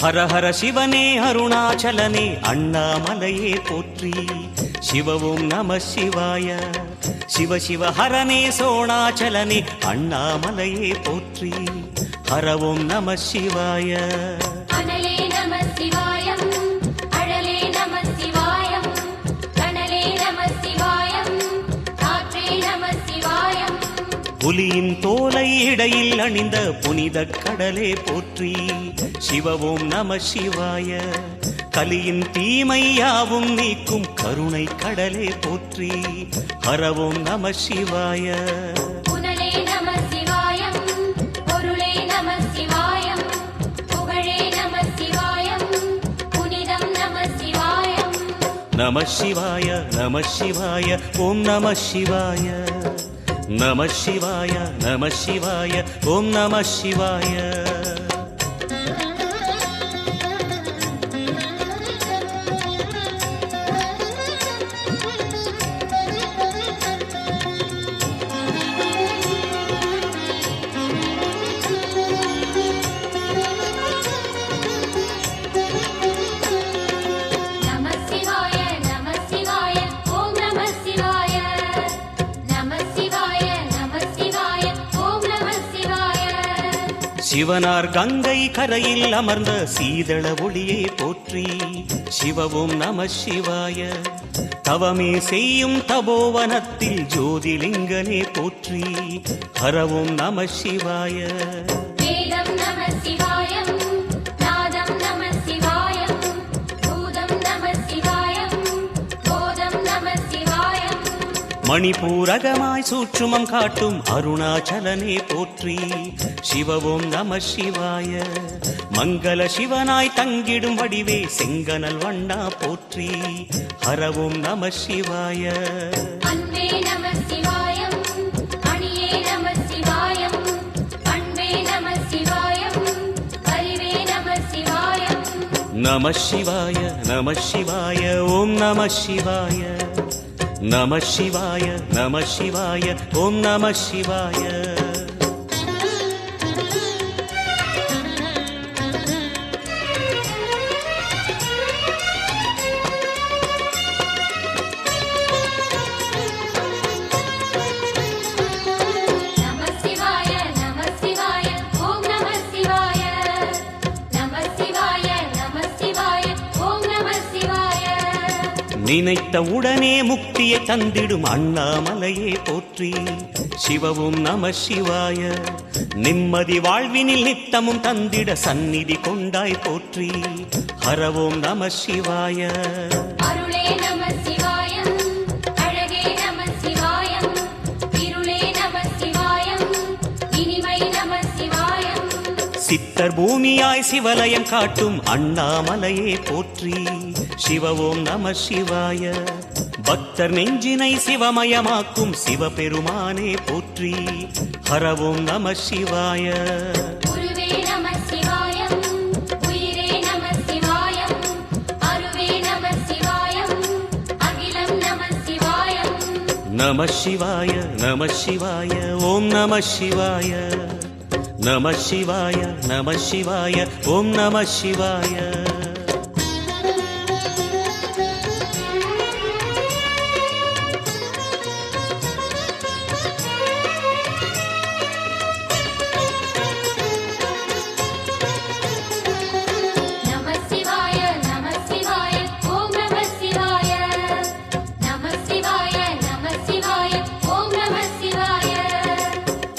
ஹர ஹர சிவனே அருணாச்சலனே அண்ணாமலையே போற்றி. சிவவும் நம சிவாய. சிவ சிவ ஹரனே சோணாச்சலனே அண்ணாமலையே போற்றி. ஹரவும் நம சிவாய. அனலே நம சிவாயம், அழலே நம சிவாயம், கனலே நம சிவாயம், காற்றே நம சிவாயம். புலியின் தோலை இடையில் அணிந்த புனித கடலே போற்றி. சிவவும் நம சிவாய. கலியின் தீமையாவும் நீக்கும் கருணை கடலே போற்றி. ஹரவும் நம சிவாய. புனலே நம சிவாயம், பொருளே நம சிவாயம், புகழே நம சிவாயம், புனிதம் நம சிவாயம். நம சிவாய நம சிவாய ஓம் நம சிவாய. நம சிவாய நம சிவாய ஓம் நம சிவாய. சிவனார் கங்கை கரையில் அமர்ந்த சீதள ஒளியே போற்றி. சிவவும் நம சிவாய. தவமே செய்யும் தபோவனத்தில் ஜோதிலிங்கனே போற்றி. ஹரவும் நம சிவாய. வேதம் நம சிவாயம், நாதம் நம சிவாயம், பூதம் நம சிவாயம், போதம் நம சிவாயம். மணிபூரகமாய் சூட்சுமம் காட்டும் அருணாச்சலனே போற்றி. சிவவும் நம சிவாய. மங்கள சிவனாய் தங்கிடும் வடிவே செங்கனல் வண்ணா போற்றி. ஹரவும் நம சிவாய. அன்பே நம சிவாயம், அணியே நம சிவாயம், அன்பே நம சிவாயம், அறிவே நம சிவாயம். நம சிவாய நம சிவாய ஓம் நம சிவாய. நம சிவாய நம சிவாய ஓம் நம சிவாய. நினைத்த உடனே முக்தியை தந்திடும் அண்ணாமலையே போற்றி. சிவவும் நம சிவாய. நிம்மதி வாழ்வினில் நித்தமும் தந்திட சந்நிதி கொண்டாய் போற்றி. ஹரவும் நம சிவாய. அருளே நம சிவாயம், அழகே நம சிவாயம், இருளே நம சிவாயம், இனிமை நம சிவாயம். சித்தர் பூமியாய் சிவலயம் காட்டும் அண்ணாமலையே போற்றி. சிவவும் நம சிவாய. பக்தர் நெஞ்சினை சிவமயமாக்கும் சிவபெருமானே போற்றி. ஹரவும் நம சிவாய. குருவே நம சிவாயம், உயிரே நம சிவாயம், அருவே நம சிவாயம், அகிலம் நம சிவாயம். நம சிவாய நம சிவாய ஓம் நம சிவாய. நம சிவாய நம சிவாய ஓம் நம சிவாய.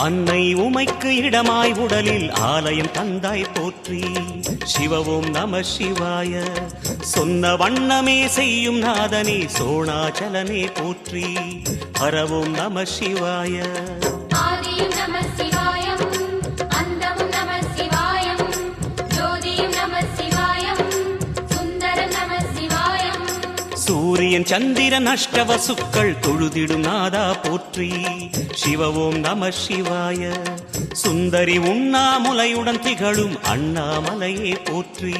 அன்னை உமைக்கு இடமாய் உடலில் ஆலயம் தந்தாய் போற்றி. சிவவும் நம சிவாய. சொன்ன வண்ணமே செய்யும் நாதனே சோணாச்சலனே போற்றி. ஹரவும் நம சிவாய. ஆதியும் நம சிவாயம், அந்தமும் நம சிவாயம், ஜோதியும் நம சிவாயம், சுந்தரம் நம சிவாயம். சூரியன் சந்திரன் அஷ்டவசுக்கள் தொழுதிடும் நாதா போற்றி. சிவவும் நம சிவாய. சுந்தரி உண்ணாமுலையுடன் திகழும் அண்ணாமலையே போற்றி.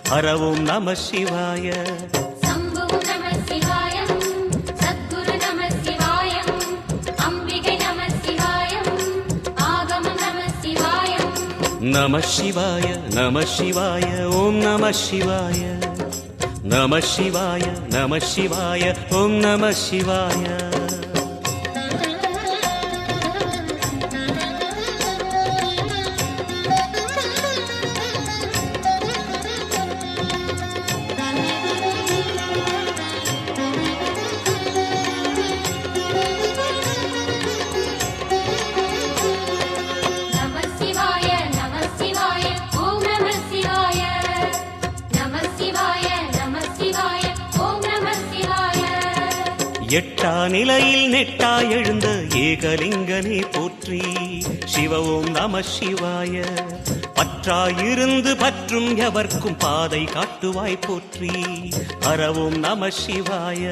ஹரவும் நம சிவாய. சம்புவும் நம சிவாயம், சத்குரு நம சிவாயம், அம்பிகை நம சிவாயம், ஆகமம் நம சிவாயம். நம சிவாய நம சிவாய ஓம் நம சிவாய நம சிவாய நம சிவாய ஓம் நம சிவாய நம சிவாய நம சிவாய ஓம் நம சிவாய நம சிவாய நம சிவாய ஓம் நம சிவாய எட்டா நிலையில் நெட்டா எழுந்த ஏகலிங்கனே போற்றி சிவ ஓம் நம சிவாய பற்றாயிருந்து பற்றும் எவர்க்கும் பாதை காட்டுவாய் போற்றி ஹரவோம் நம சிவாய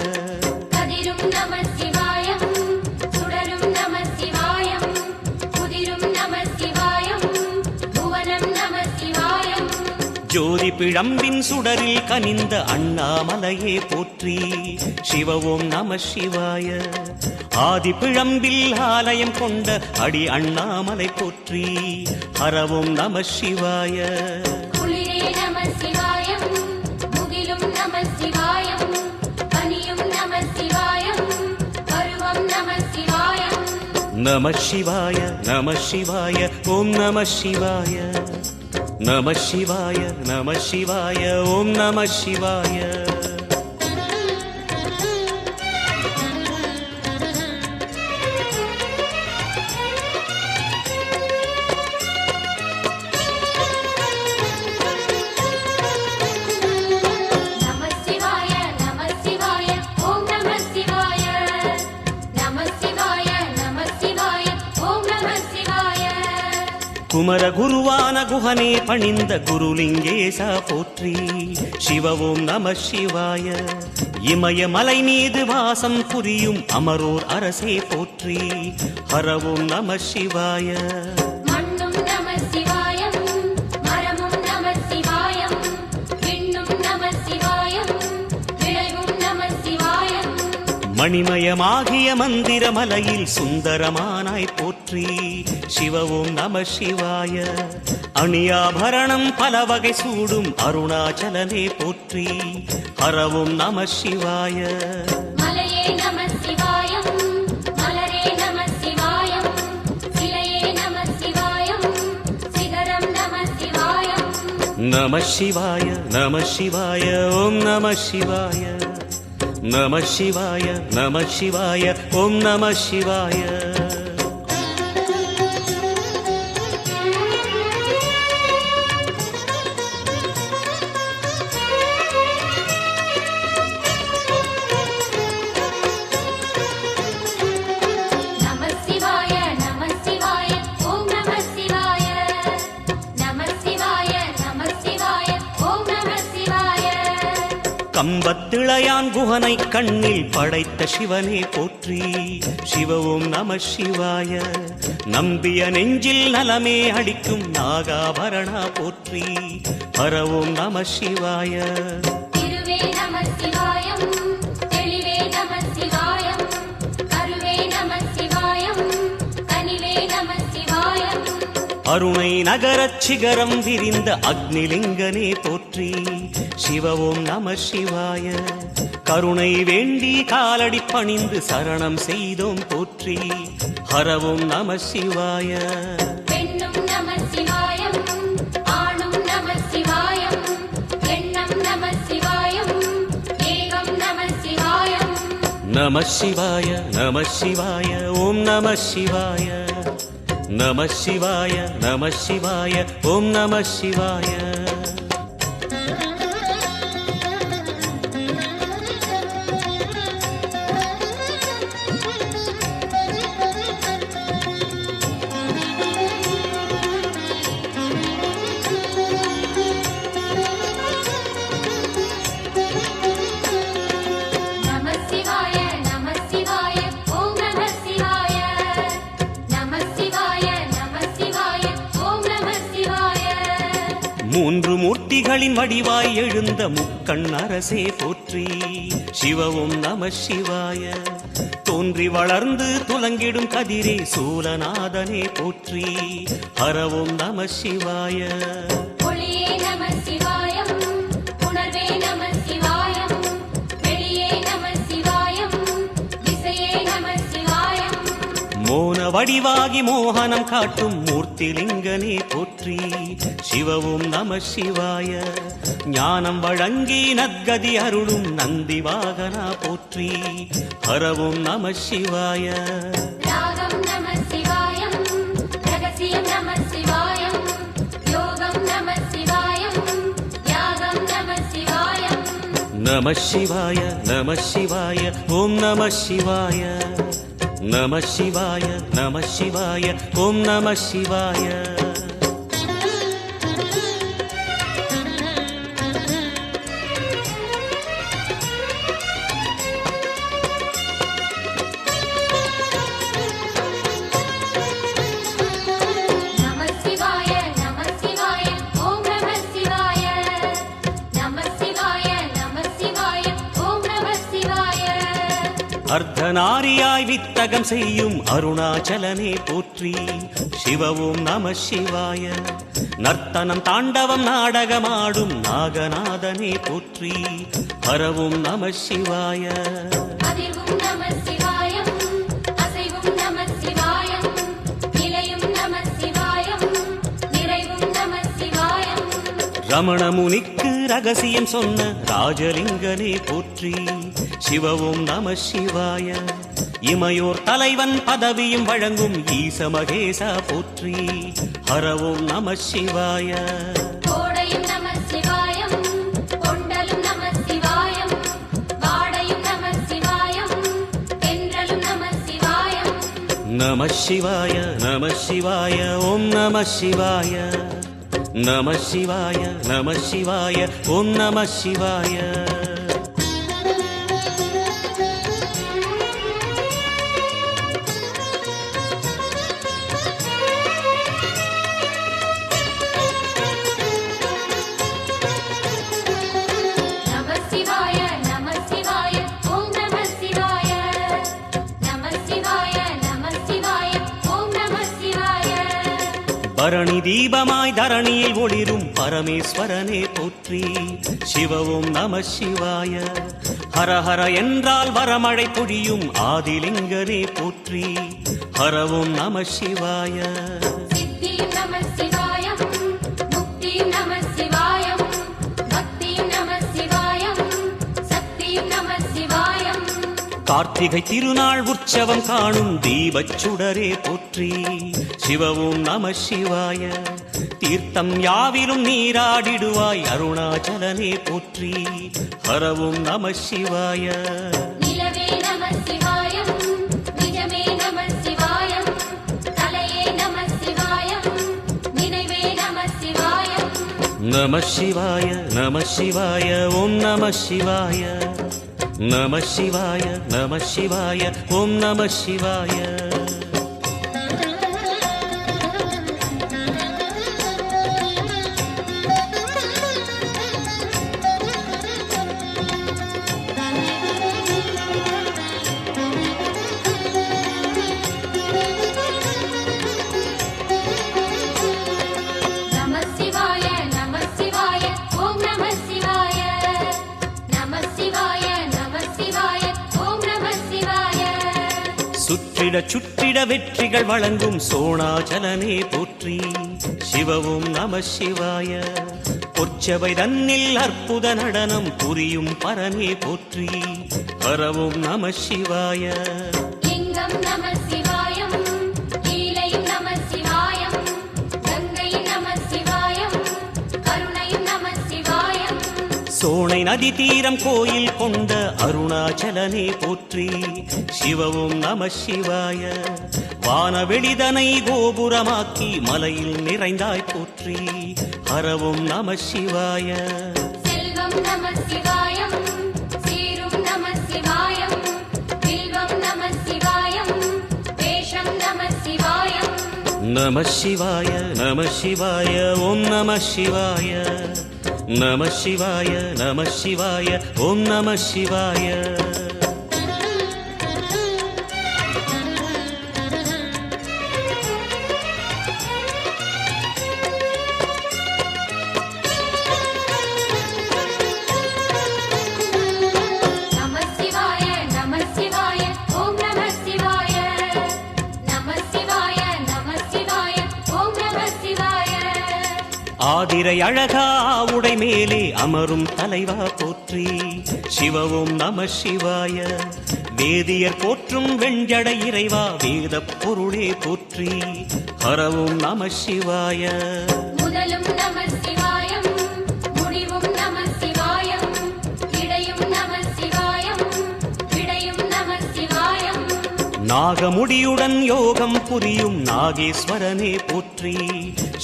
கதிரும் நம சிவாயம் சுடரும் நம சிவாயம் குதிரும் நம சிவாயம் புவனம் நம சிவாயம் ஜோதி பிழம்பின் சுடரில் கனிந்த அண்ணாமலையே போற்றி சிவ ஓம் நம சிவாய ஆதி பிழம்பில் ஆலயம் கொண்ட அடி அண்ணாமலை போற்றி ஹரவோம் நம சிவாய குளிரே நம சிவாயம் முகிலும் நம சிவாயம் பனியும் நம சிவாயம் பருவம் நம சிவாயம் நம சிவாய நம சிவாய ஓம் நம சிவாய நம சிவாய நம சிவாய ஓம் நம சிவாய நம சிவாய நம சிவாய ஓம் நம சிவாய நம சிவாய நம சிவாய ஓம் நம சிவாய குமர குருவான குஹனே பணிந்த குருலிங்கேசா போற்றி சிவ ஓம் நம சிவாய இமயமலை மீது வாசம் புரியும் அமரோர் அரசே போற்றி ஹரவோம் நம சிவாய மண்ணும் நம சிவாயம் மரமும் நம சிவாயம் விண்ணும் நம சிவாயம் விளைவும் நம சிவாயம் மணிமயமாகிய மந்திர மலையில் சுந்தரமானாய் போற்றி சிவ ஓம் நம சிவாய அணியாபரணம் பல வகை சூடும் அருணாச்சலனே போற்றி ஹரவோம் நம சிவாய மலையே நம சிவாயம் மலரே நம சிவாயம் சிலையே நம சிவாயம் சிகரம் நம சிவாயம் நம சிவாய நம சிவாய ஓம் நம சிவாய நம சிவாய நம சிவாய ஓம் நம சிவாய நம சிவாய நம சிவாய ஓம் நம சிவாய நம சிவாய நம சிவாய ஓம் நம சிவாய கம்பத்திளையான் குஹனை கண்ணில் படைத்த சிவனே போற்றி சிவ ஓம் நம சிவாய நம்பிய நெஞ்சில் நலமே அடிக்கும் நாகாபரணா போற்றி ஹரவோம் நம சிவாய திருவே நம சிவாயம் தெளிவே நம சிவாயம் கருவே நம சிவாயம் கனிவே நம சிவாயம் அருணை நகரச் சிகரம் விரிந்த அக்னிலிங்கனே போற்றி சிவ ஓம் நம சிவாய கருணை வேண்டி காலடி பணிந்து சரணம் செய்தோம் போற்றி ஹரவோம் நம சிவாய பெண்ணும் நம சிவாயம் ஆணும் நம சிவாயம் எண்ணம் நம சிவாயம் ஏகம் நம சிவாயம் நம சிவாய நம சிவாய ஓம் நம சிவாய நம சிவாய நம சிவாய ஓம் நம சிவாய நம சிவாய நம சிவாய ஓம் நம சிவாய நம சிவாய நம சிவாய ஓம் நம சிவாய மூன்று மூர்த்திகளின் வடிவாய் எழுந்த முக்கண் அரசே போற்றி. சிவவும் நம சிவாய. தோன்றி வளர்ந்து துலங்கிடும் கதிரே சூலநாதனே போற்றி. ஹரவும் நம சிவாய. ஒளியே நம சிவாயம், உணர்வே நம சிவாயம், வெளியே நம சிவாயம், திசையே நம சிவாயம். மோன வடிவாகி மோகனம் காட்டும் மூர்த்திலிங்கனே போற்றி. சிவவும் நம சிவாய. ஞானம் வழங்கி நற்கதி அருளும் நந்தி வாகனா போற்றி. ஹரவும் நம சிவாய. ராகம் நம சிவாயம், ரகசியம் நம சிவாயம், யோகம் நம சிவாயம், யாகம் நம சிவாயம். நம சிவாய நம சிவாய ஓம் நம சிவாய. நம சிவாய நம சிவாய ஓம் நம சிவாய. நம சிவாய நம சிவாய ஓம் நம சிவாய. நம சிவாய நம சிவாய ஓம் நம சிவாய. அர்த்தநாரியாய் வித்தகம் செய்யும் அருணாச்சலனே போற்றி. சிவவும் நம சிவாய. நர்த்தனம் தாண்டவம் நாடகமாடும் நாகநாதனே போற்றி. ஹரவும் நம சிவாய. அதிர்வும் நம சிவாயம், அசைவும் நம சிவாயம், நிலையும் நம சிவாயம், நிறைவும் நம சிவாயம். ரமண முனிக்கு ரகசியம் சொன்ன ராஜலிங்கனே போற்றி. சிவவும் நம சிவாய. இமையோர் தலைவன் பதவியும் வழங்கும் ஈச மகேசா போற்றி. ஹரவும் நம சிவாய. கோடையும் நம சிவாயம், கொண்டலும் நம சிவாயம், வாடையும் நம சிவாயம், தென்றலும் நம சிவாயம். நம சிவாய நம சிவாய ஓம் நம சிவாய. நம சிவாய நம சிவாய ஓம் நம சிவாய. நம சிவாய நம சிவாய ஓம் நம சிவாய. நம சிவாய நம சிவாய ஓம் நம சிவாய. பரணி தீபமாய் தரணியில் ஒளிரும் பரமேஸ்வரனே போற்றி. சிவவும் நம சிவாய. ஹரஹர என்றால் வரமழை பொழியும் ஆதிலிங்கனே போற்றி. ஹரவும் நம சிவாய. சித்தியும் நம சிவாயம், முக்தியும் நம சிவாயம், பக்தியும் நம சிவாயம், சக்தியும் நம சிவாயம். கார்த்திகை திருநாள் உற்சவம் காணும் தீபச் சுடரே போற்றி. சிவவும் நம சிவாய. தீர்த்தம் யாவிலும் நீராடிடுவாய் அருணாச்சலனே போற்றி. ஹரவும் நம சிவாய. நிலவே நம சிவாயம், நிஜமே நம சிவாயம், தலையே நம சிவாயம், நினைவே நம சிவாயம். நம சிவாய நம சிவாய ஓம் நம சிவாய. நம சிவாய நம சிவாய ஓம் நம சிவாய. நம சிவாய நம சிவாய ஓம் நம சிவாய. நம சிவாய நம சிவாய ஓம் நம சிவாய. சுற்றிட சுற்றிட வெற்றிகள் வழங்கும் சோணாச்சலனே போற்றி. சிவவும் நம சிவாய. பொற்சபை தன்னில் அற்புத நடனம் புரியும் பரனே போற்றி. ஹரவும் நம சிவாய. லிங்கம் நம சிவாயம், லீலையும் நம சிவாயம், கங்கையும் நம சிவாயம், கருணையும் நம சிவாயம். சோனை நதி தீரம் கோயில் கொண்ட அருணாச்சலனே போற்றி. சிவவும் நம சிவாய. வானவெளிதனை கோபுரமாக்கி மலையில் நிறைந்தாய் போற்றி. ஹரவும் நம சிவாய. செல்வம் நம சிவாயம், சீரும் நம சிவாயம், வில்வம் நம சிவாயம், வேஷம் நம சிவாயம். நம சிவாய நம சிவாய ஓம் நம சிவாய நம சிவாய நம சிவாய ஓம் நம சிவாய ஆதிரை அழகா உடை மேலே அமரும் தலைவா போற்றி சிவவும் நம சிவாய வேதியர் போற்றும் வெண்ஜடை இறைவா வேத பொருளே போற்றி ஹரவும் நம சிவாய முதலும் நம சிவாயம் முடிவும் நம சிவாயம் இடையும் நம சிவாயம் விடையும் நம சிவாயம் நாகமுடியுடன் யோகம் புரியும் நாகேஸ்வரனே போற்றி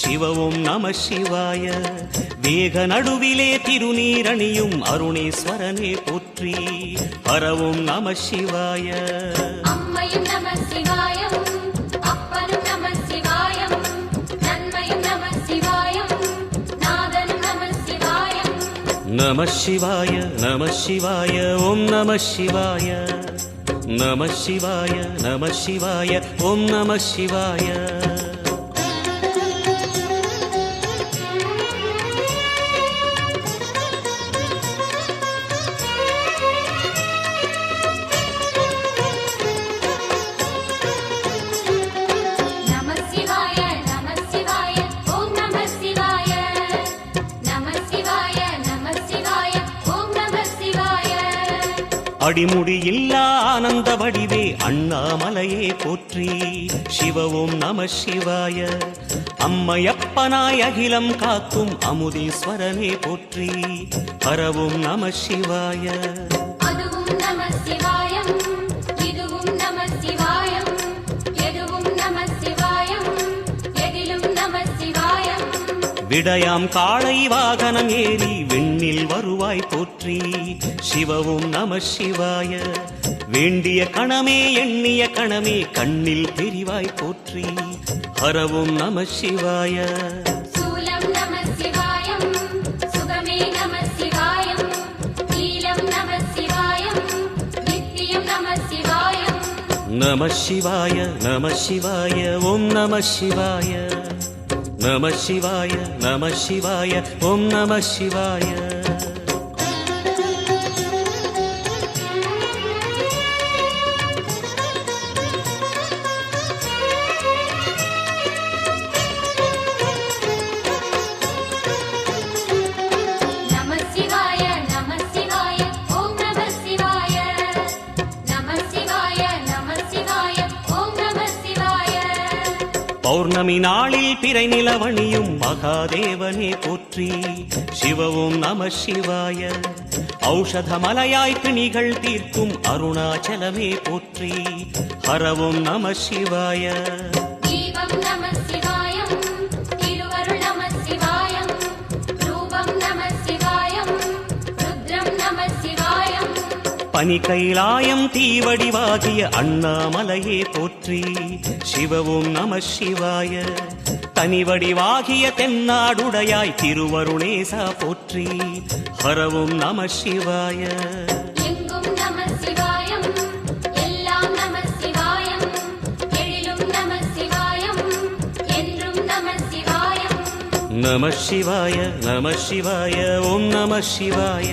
சிவவும் நம சிவாய வேக நடுவிலே திருநீரணியும் அருணேஸ்வரனே போற்றி ஹரவும் நம சிவாய அம்மையும் நம சிவாயம் அப்பனும் நம சிவாயம் நன்மையும் நம சிவாயம் நாதனும் நம சிவாயம் நம சிவாய நம சிவாய ஓம் நம சிவாய நம சிவாய நம சிவாய ஓம் நம சிவாய அடிமுடி இல்லா ஆனந்த வடிவே அண்ணாமலையே போற்றி சிவவும் நம சிவாய அம்மையப்பனாய் அகிலம் காக்கும் அமுதீஸ்வரனே போற்றி ஹரவும் நம சிவாய அதுவும் நம சிவாயம் இதுவும் நம சிவாயம் எதுவும் நம சிவாயம் எதிலும் நம சிவாயம் விடயாம் காளை வாகனம் ஏறி விண்ணில் வருவாய் போற்றி சிவவும் நம சிவாய வேண்டிய கணமே எண்ணிய கணமே கண்ணில் தெரிவாய் போற்றி ஹரவும் நம சிவாய சூலம் நம சிவாயம் சுகமே நம சிவாயம் நீலம் நம சிவாயம் நித்தியம் நம சிவாயம் நம சிவாய நம சிவாய ஓம் நம சிவாய நம சிவாய நம சிவாய ஓம் நம சிவாய பௌர்ணமி நாளில் பிறை நிலவணியும் மகாதேவனே போற்றி சிவவும் நம சிவாய ஔஷதமலையாய் பிணிகள் தீர்க்கும் அருணாச்சலமே போற்றி ஹரவும் நம சிவாய தீபம் நம சிவாயம் திருவருள் நம சிவாயம் ரூபம் நம சிவாயம் ருத்ரம் நம சிவாயம் பனி கைலாயம் தீவடிவாகிய அண்ணாமலையே போற்றி சிவவும் நம சிவாய தனிவடிவாகிய தென்னாடுடையாய் திருவருணேசா போற்றி ஹரவும் நம சிவாய எங்கும் நம சிவாயம் எல்லாம் நம சிவாயம் எழிலும் நம சிவாயம் என்றும் நம சிவாயம் நம சிவாய நம சிவாய ஓம் நம சிவாய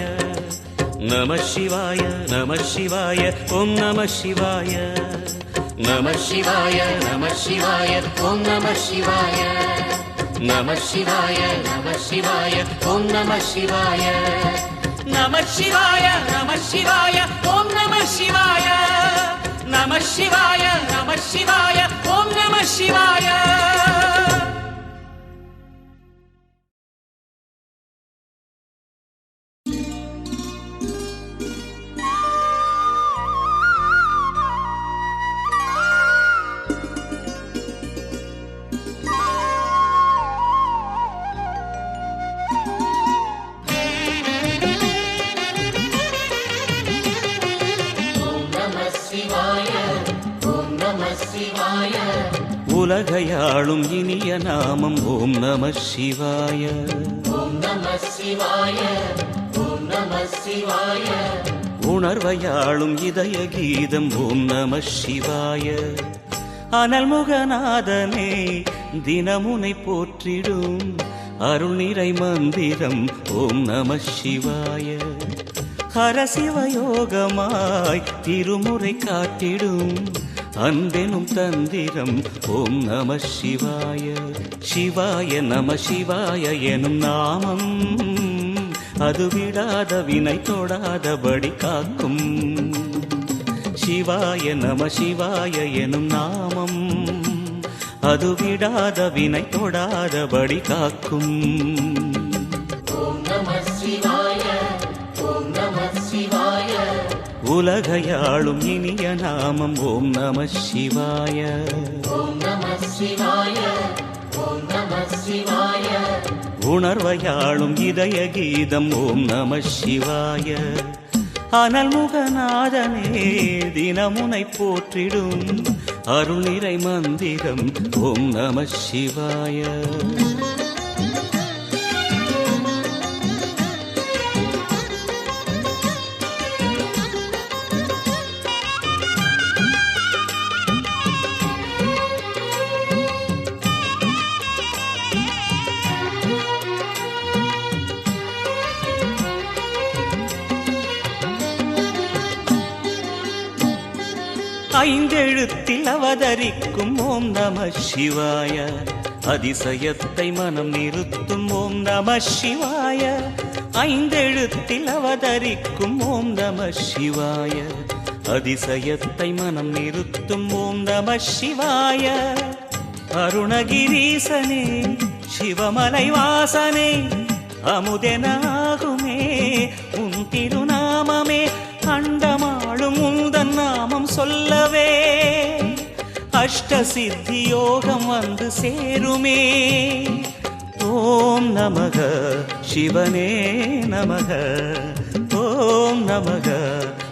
நம சிவாய நம சிவாய ஓம் நம சிவாய நம சிவாய நம சிவாய ஓம் நம சிவாய நம சிவாய நம சிவாய ஓம் நம சிவாய நம சிவாய நம சிவாய ஓம் நம சிவாய நம சிவாய நம சிவாய ஓம் நம சிவாய உலகையாளும் இனிய நாமம் ஓம் நம சிவாய. ஓம் நம சிவாய. ஓம் நம சிவாய. உணர்வையாளும் இதய கீதம் ஓம் நம சிவாய. அனல்முகநாதனே தினமுனை போற்றிடும் அருள் நிறை மந்திரம் ஓம் நம சிவாய. ஹரசிவயோகமாய் திருமுறை காட்டிடும் அன்பெனும் தந்திரம் ஓம் நம சிவாய. சிவாய நம சிவாய எனும் நாமம் அது விடாத வினை தொடாதபடி காக்கும். சிவாய நம சிவாய எனும் நாமம் அது விடாத வினை தொடாதபடி காக்கும். ஓம் நம சிவாய. ஓம் நம சிவாய. உலகையாளும் இனிய நாமம் ஓம் நம சிவாய. ஓம் நம சிவாய. ஓம் நம சிவாய. உணர்வையாளும் இதய கீதம் ஓம் நம சிவாய. அனல்முகநாதனே தினமுனை போற்றிடும் அருள் நிறை மந்திரம் ஓம் நம சிவாய. ஐந்தெழுத்தில் அவதரிக்கும் ஓம் நம சிவாய. அதிசயத்தை மனம் நிறுத்தும் ஓம் நம சிவாய. ஐந்தெழுத்தில் அவதரிக்கும் ஓம் நம சிவாய. அதிசயத்தை மனம் நிறுத்தும் ஓம் நம சிவாய. அருணகிரீசனே சிவமலை வாசனே அமுதெனாகுமே உன் திருநாமமே. அண்டமாளும் உந்தன் நாமம் சொல்லவே அஷ்ட சித்தி யோகம் வந்து சேருமே. ஓம் நமக சிவனே நமக. ஓம் நமக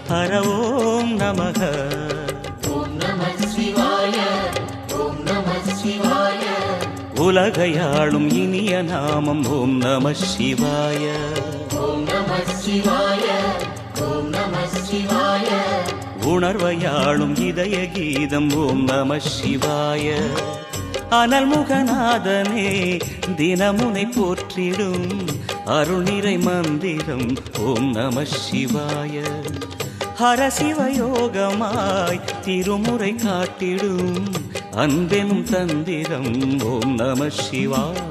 ஹர ஓம் நமக. ஓம் நம சிவாய. ஓம் நம சிவாய. உலகையாளும் இனிய நாமம் ஓம் நம சிவாய. ஓம் நம சிவாய. ஓம் நம சிவாய. உணர்வையாளும் இதய கீதம் ஓம் நம சிவாய. அனல்முகநாதனே தினமுனை போற்றிடும் அருள் நிறை மந்திரம் ஓம் நம சிவாய. ஹரசிவயோகமாய் திருமுறை காட்டிடும் அன்பெனும் தந்திரம் ஓம் நம சிவாய.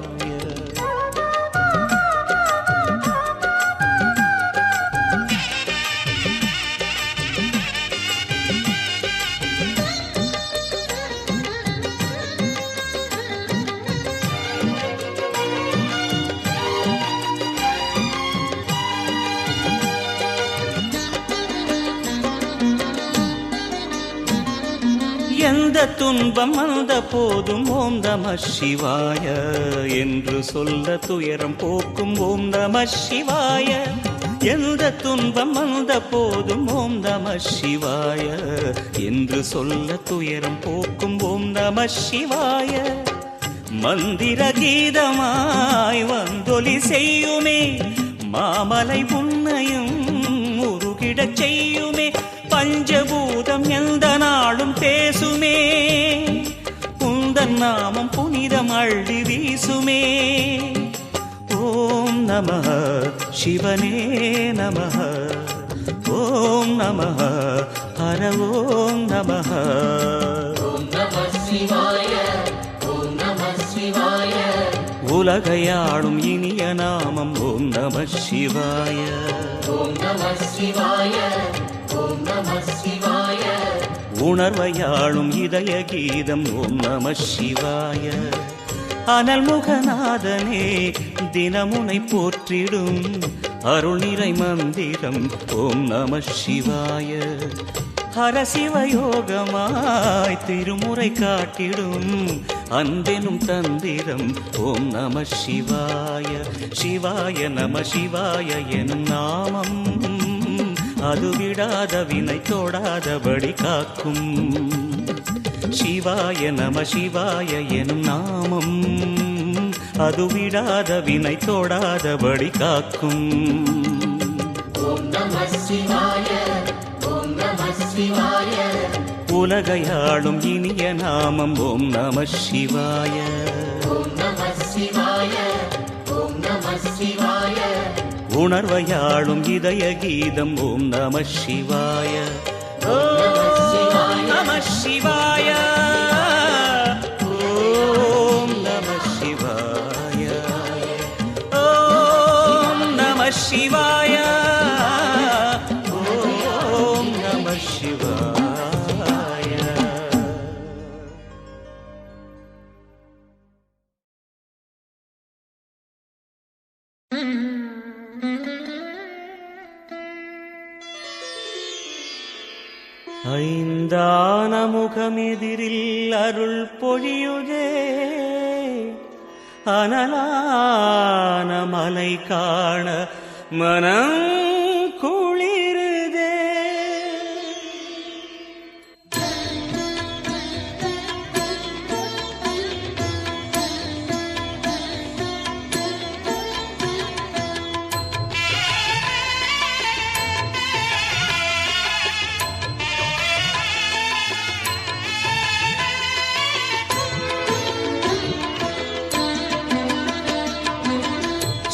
எந்த துன்பம் வந்த போதும் ஓம் நம சிவாய என்று சொல்ல துயரம் போக்கும் ஓம் நம சிவாய. எந்த துன்பம் வந்த போதும் ஓம் நம சிவாய என்று சொல்ல துயரம் போக்கும் ஓம் நம சிவாய. மந்திர கீதமாய் வந்தொலி செய்யுமே மாமலை உன்னையும் உருகிடச் செய்யுமே. பஞ்சபூதம் எந்த நாளும் பேசுமே உந்தன் நாமம் புனிதம் அள்ளி வீசுமே. ஓம் நம சிவனே நம. ஓம் நம ஹர ஓம் நம. ஓம் நம சிவாய. ஓம் நம சிவாய. உலகையாளும் இனிய நாமம் ஓம் நம சிவாய. ஓம் நம சிவாய. ஓம் நம சிவாய. உணர்வையாளும் இதய கீதம் ஓம் நம சிவாய. அனல்முகநாதனே தினமுனை போற்றிடும் அருள் நிறை மந்திரம் ஓம் நம சிவாய. ஹரசிவயோகமாய் திருமுறை காட்டிடும் அன்பெனும் தந்திரம் ஓம் நம சிவாய. சிவாய நம சிவாய எனும் நாமம் அது விடாத வினை தொடாதபடி காக்கும். சிவாய நம சிவாய எனும் நாமம் அது விடாத வினை தொடாதபடி காக்கும். ஓம் நம சிவாய ஓம் நம சிவாய உலகையாளும் இனிய நாமம் ஓம் நம சிவாய. ஓம் நம சிவாய ஓம் நம சிவாய உணர்வையாளும் இதய கீதம் ஓம் நம சிவாய. ஓம் நம சிவாய ஓம் நம சிவாய ஓம் நம சிவாய ஓம் நம சிவாய. ஐந்தான முகமெதிரில் அருள் பொழியுதே அனலான மலை காண மனம் குளிருதே.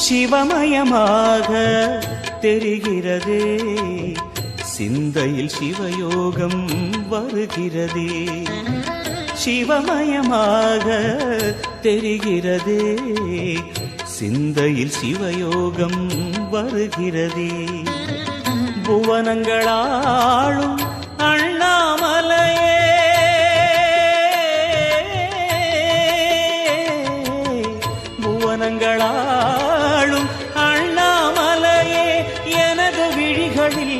சிவமயமாக தெரிகிறதே சிந்தையில் சிவயோகம் வருகிறதே. சிவமயமாக தெரிகிறதே சிந்தையில் சிவயோகம் வருகிறதே. புவனங்களாளும் அண்ணாமலையே புவனங்களாளும் அண்ணாமலையே எனது விழிகளில்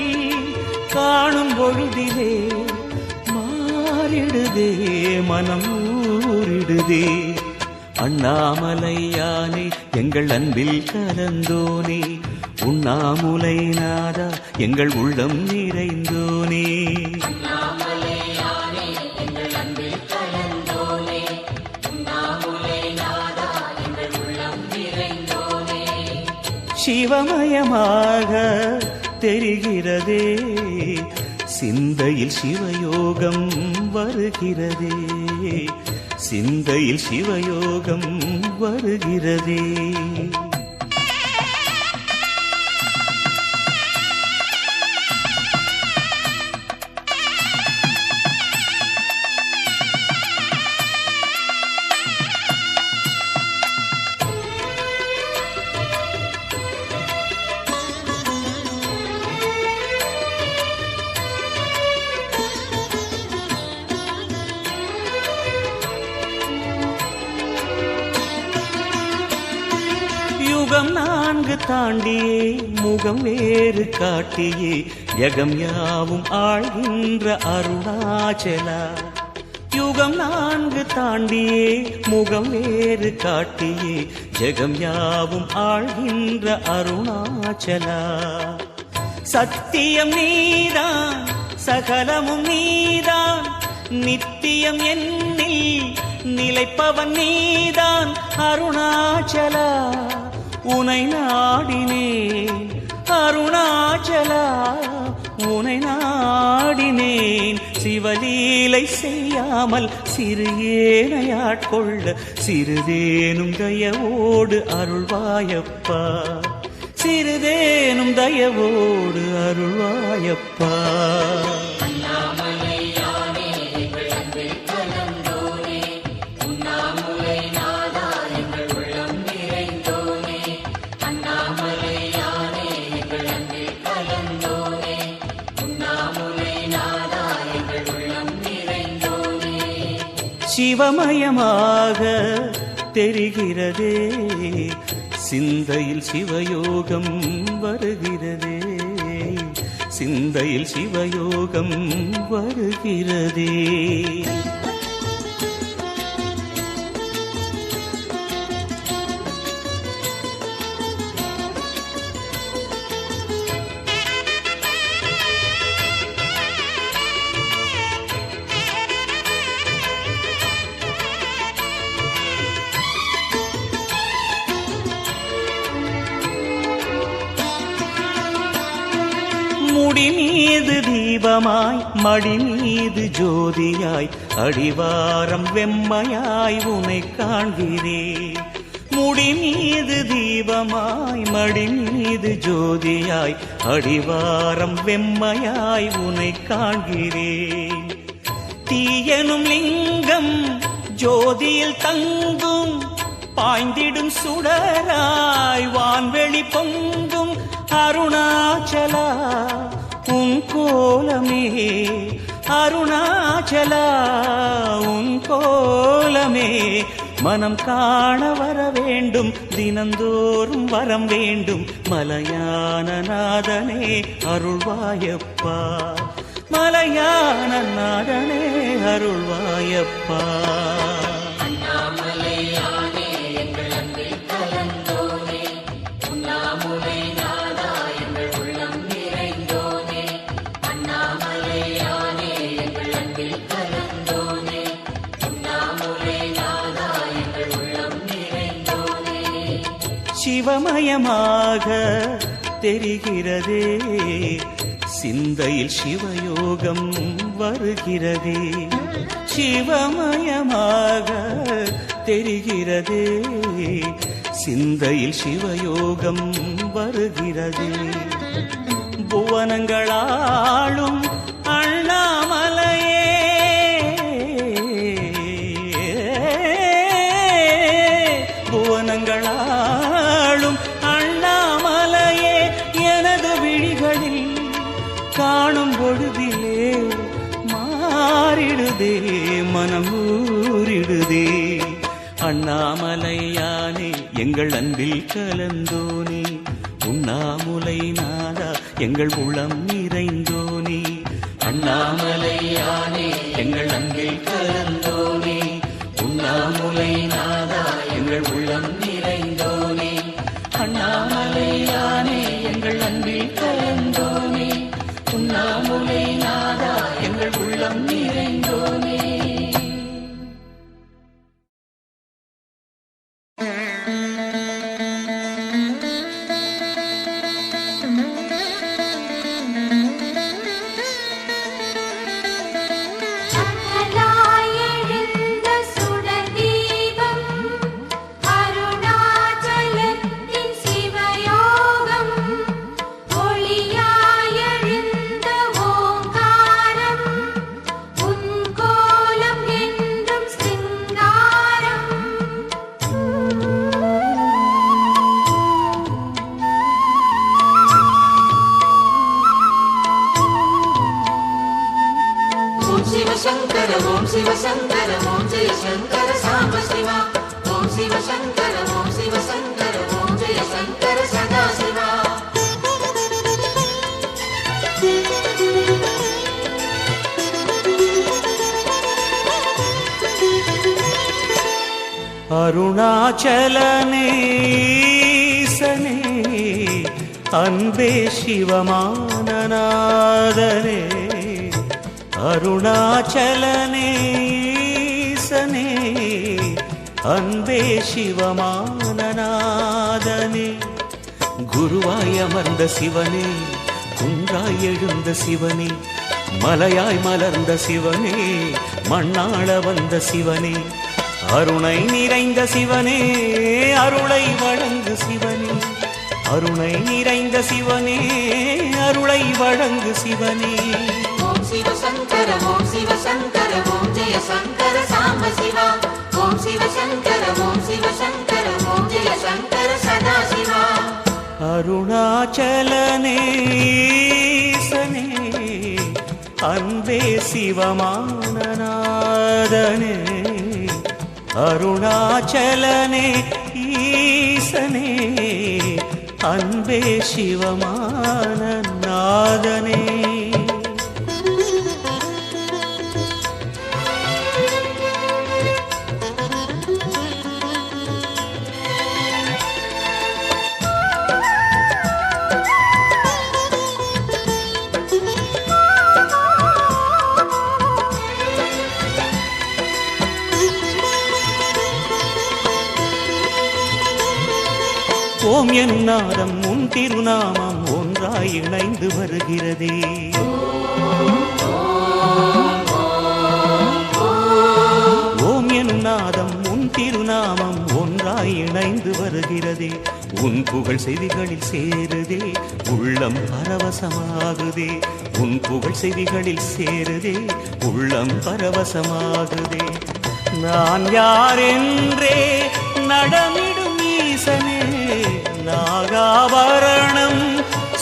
காணும் பொழுதிலே மாறிடுதே மனம் ஊறிடுதே. அண்ணாமலையானே எங்கள் அன்பில் கலந்தோனே உண்ணாமுலை நாதா எங்கள் உள்ளம் நிறைந்தோனே. சிவமயமாக தெரிகிறதே சிந்தையில் சிவயோகம் வருகிறதே சிந்தையில் சிவயோகம் வருகிறதே. யுகம் நான்கு தாண்டியே முகம் வேறு காட்டியே யகம் யாவும் ஆழ்கின்ற அருணாச்சலா. யுகம் நான்கு தாண்டியே முகம் வேறு காட்டியே ஜெகம் யாவும் ஆழ்கின்ற அருணாச்சலா. சத்தியம் நீதான் சகலமும் நீதான் நித்தியம் என்னில் நிலைப்பவன் நீதான் அருணாச்சலா. உனை நாடினேன் அருணாச்சலா உனை நாடினேன். சிவலீலை செய்யாமல் சிறு ஏனையாட்கொள்ள சிறிதேனும் தயவோடு அருள்வாயப்பா சிறிதேனும் தயவோடு அருள்வாயப்பா. சிவமயமாக தெரிகிறதே சிந்தையில் சிவயோகம் வருகிறதே சிந்தையில் சிவயோகம் வருகிறதே. முடி மீது தீபமாய் மடி மீது ஜோதியாய் அடிவாரம் வெம்மையாய் உனை காண்கிறேன். முடி மீது தீபமாய் மடி மீது ஜோதியாய் அடிவாரம் வெம்மையாய் உனை காண்கிறேன். தீயனும் லிங்கம் ஜோதியில் தங்கும் பாய்ந்திடும் சுடராய் வான்வெளி பொங்கும் அருணாச்சலா உன் கோலமே, அருணாச்சலா உன் கோலமே. மனம் காண வர வேண்டும், தினந்தோறும் வரம் வேண்டும். மலையான நாதனே அருள்வாயப்பா, மலையான நாதனே அருள்வாயப்பா. அண்ணாமலையானே எங்கள் அன்பில் கலந்தோனே, உண்ணாமுலை நாதா எங்கள் உள்ளம் நிறைந்தோனே. அண்ணாமலையானே எங்கள் அன்பில் கலந்தோனே, உண்ணாமுலை நாதா எங்கள் உள்ளம் நிறைந்தோனே. சிவமயமாக தெரிகிறதே, சிந்தையில் சிவயோகம் வருகிறதே. சிவமயமாக தெரிகிறதே, சிந்தையில் சிவயோகம் வருகிறதே. புவனங்களாளும் அண்ணாமலையே, புவனங்களாளும் அண்ணாமலையே. எனது விழிகளில் காணும் பொழுதிலே மாறிடுதே, மனம் ஊறிடுதே. அண்ணாமலையானே எங்கள் அன்பில் கலந்தோனே, உண்ணாமுலை நாதா எங்கள் உளம் நிறைந்தோனே. அண்ணாமலையானே எங்கள் அன்பில் கலந்தோனே, உண்ணாமுலை நாதா எங்கள் உள்ளம் நிறைந்தோனே. அண்ணாமலையானே எங்கள் அன்பில் கலந்தோனே, உண்ணாமுலை நாதா எங்கள் உள்ளம் நிறைந்தோனே. அனலாய் எழுந்த சுடர் தீபம் அருணாச்சலத்தின் சிவயோகம். ஒளியாய் எழுந்த ஓங்காரம் உன் கோலம் என்றும் சிங்காரம். ஓம் சிவசங்கர ஓம் சிவசங்கர ஓம் ஜெய சங்கர சாம்ப சிவா. ஓம் சிவசங்கர ஓம் சிவசங்கர ஓம் ஜெய சங்கர சதா சிவா. அருணாச்சலனேசனே அன்பே சிவமானநாதனே. அருணாச்சலனேசனே அன்பே சிவமானநாதனே. குருவாய் அமர்ந்த சிவனே, குன்றாய் எழுந்த சிவனே, மலையாய் மலர்ந்த சிவனே, மண்ணாள வந்த சிவனே. அருணை நிறைந்த சிவனே, அருளை வழங்கு சிவனே. அருணை நிறைந்த சிவனே, அருளை வழங்கு சிவனே. ஓம் சிவசங்கர ஓம் சிவசங்கர ஓம் ஜெய சங்கர சாம்ப சிவா. ஓம் சிவசங்கர ஓம் சிவசங்கர ஓம் ஜெய சங்கர சதா சிவா. அருணாச்சலனேசனே அன்பே சிவமானநாதனே. அருணாச்சலனே ஈசனே அன்பே சிவமானநாதனே. ஓம் என்னாதம் உன் திருநாமம், ஓம் ஒன்றாய் இணைந்து வருகிறதே. ஓம் எனும் நாதம் உன் திருநாமம் ஒன்றாய் இணைந்து வருகிறதே. உன் புகழ் செவிகளில் சேருதே, உள்ளம் பரவசமாகுதே. உன் புகழ் செவிகளில் சேருதே, உள்ளம் பரவசமாகுதே. நான் யாரென்றே நடமிடும் ஈசனே, நாகாபரணம்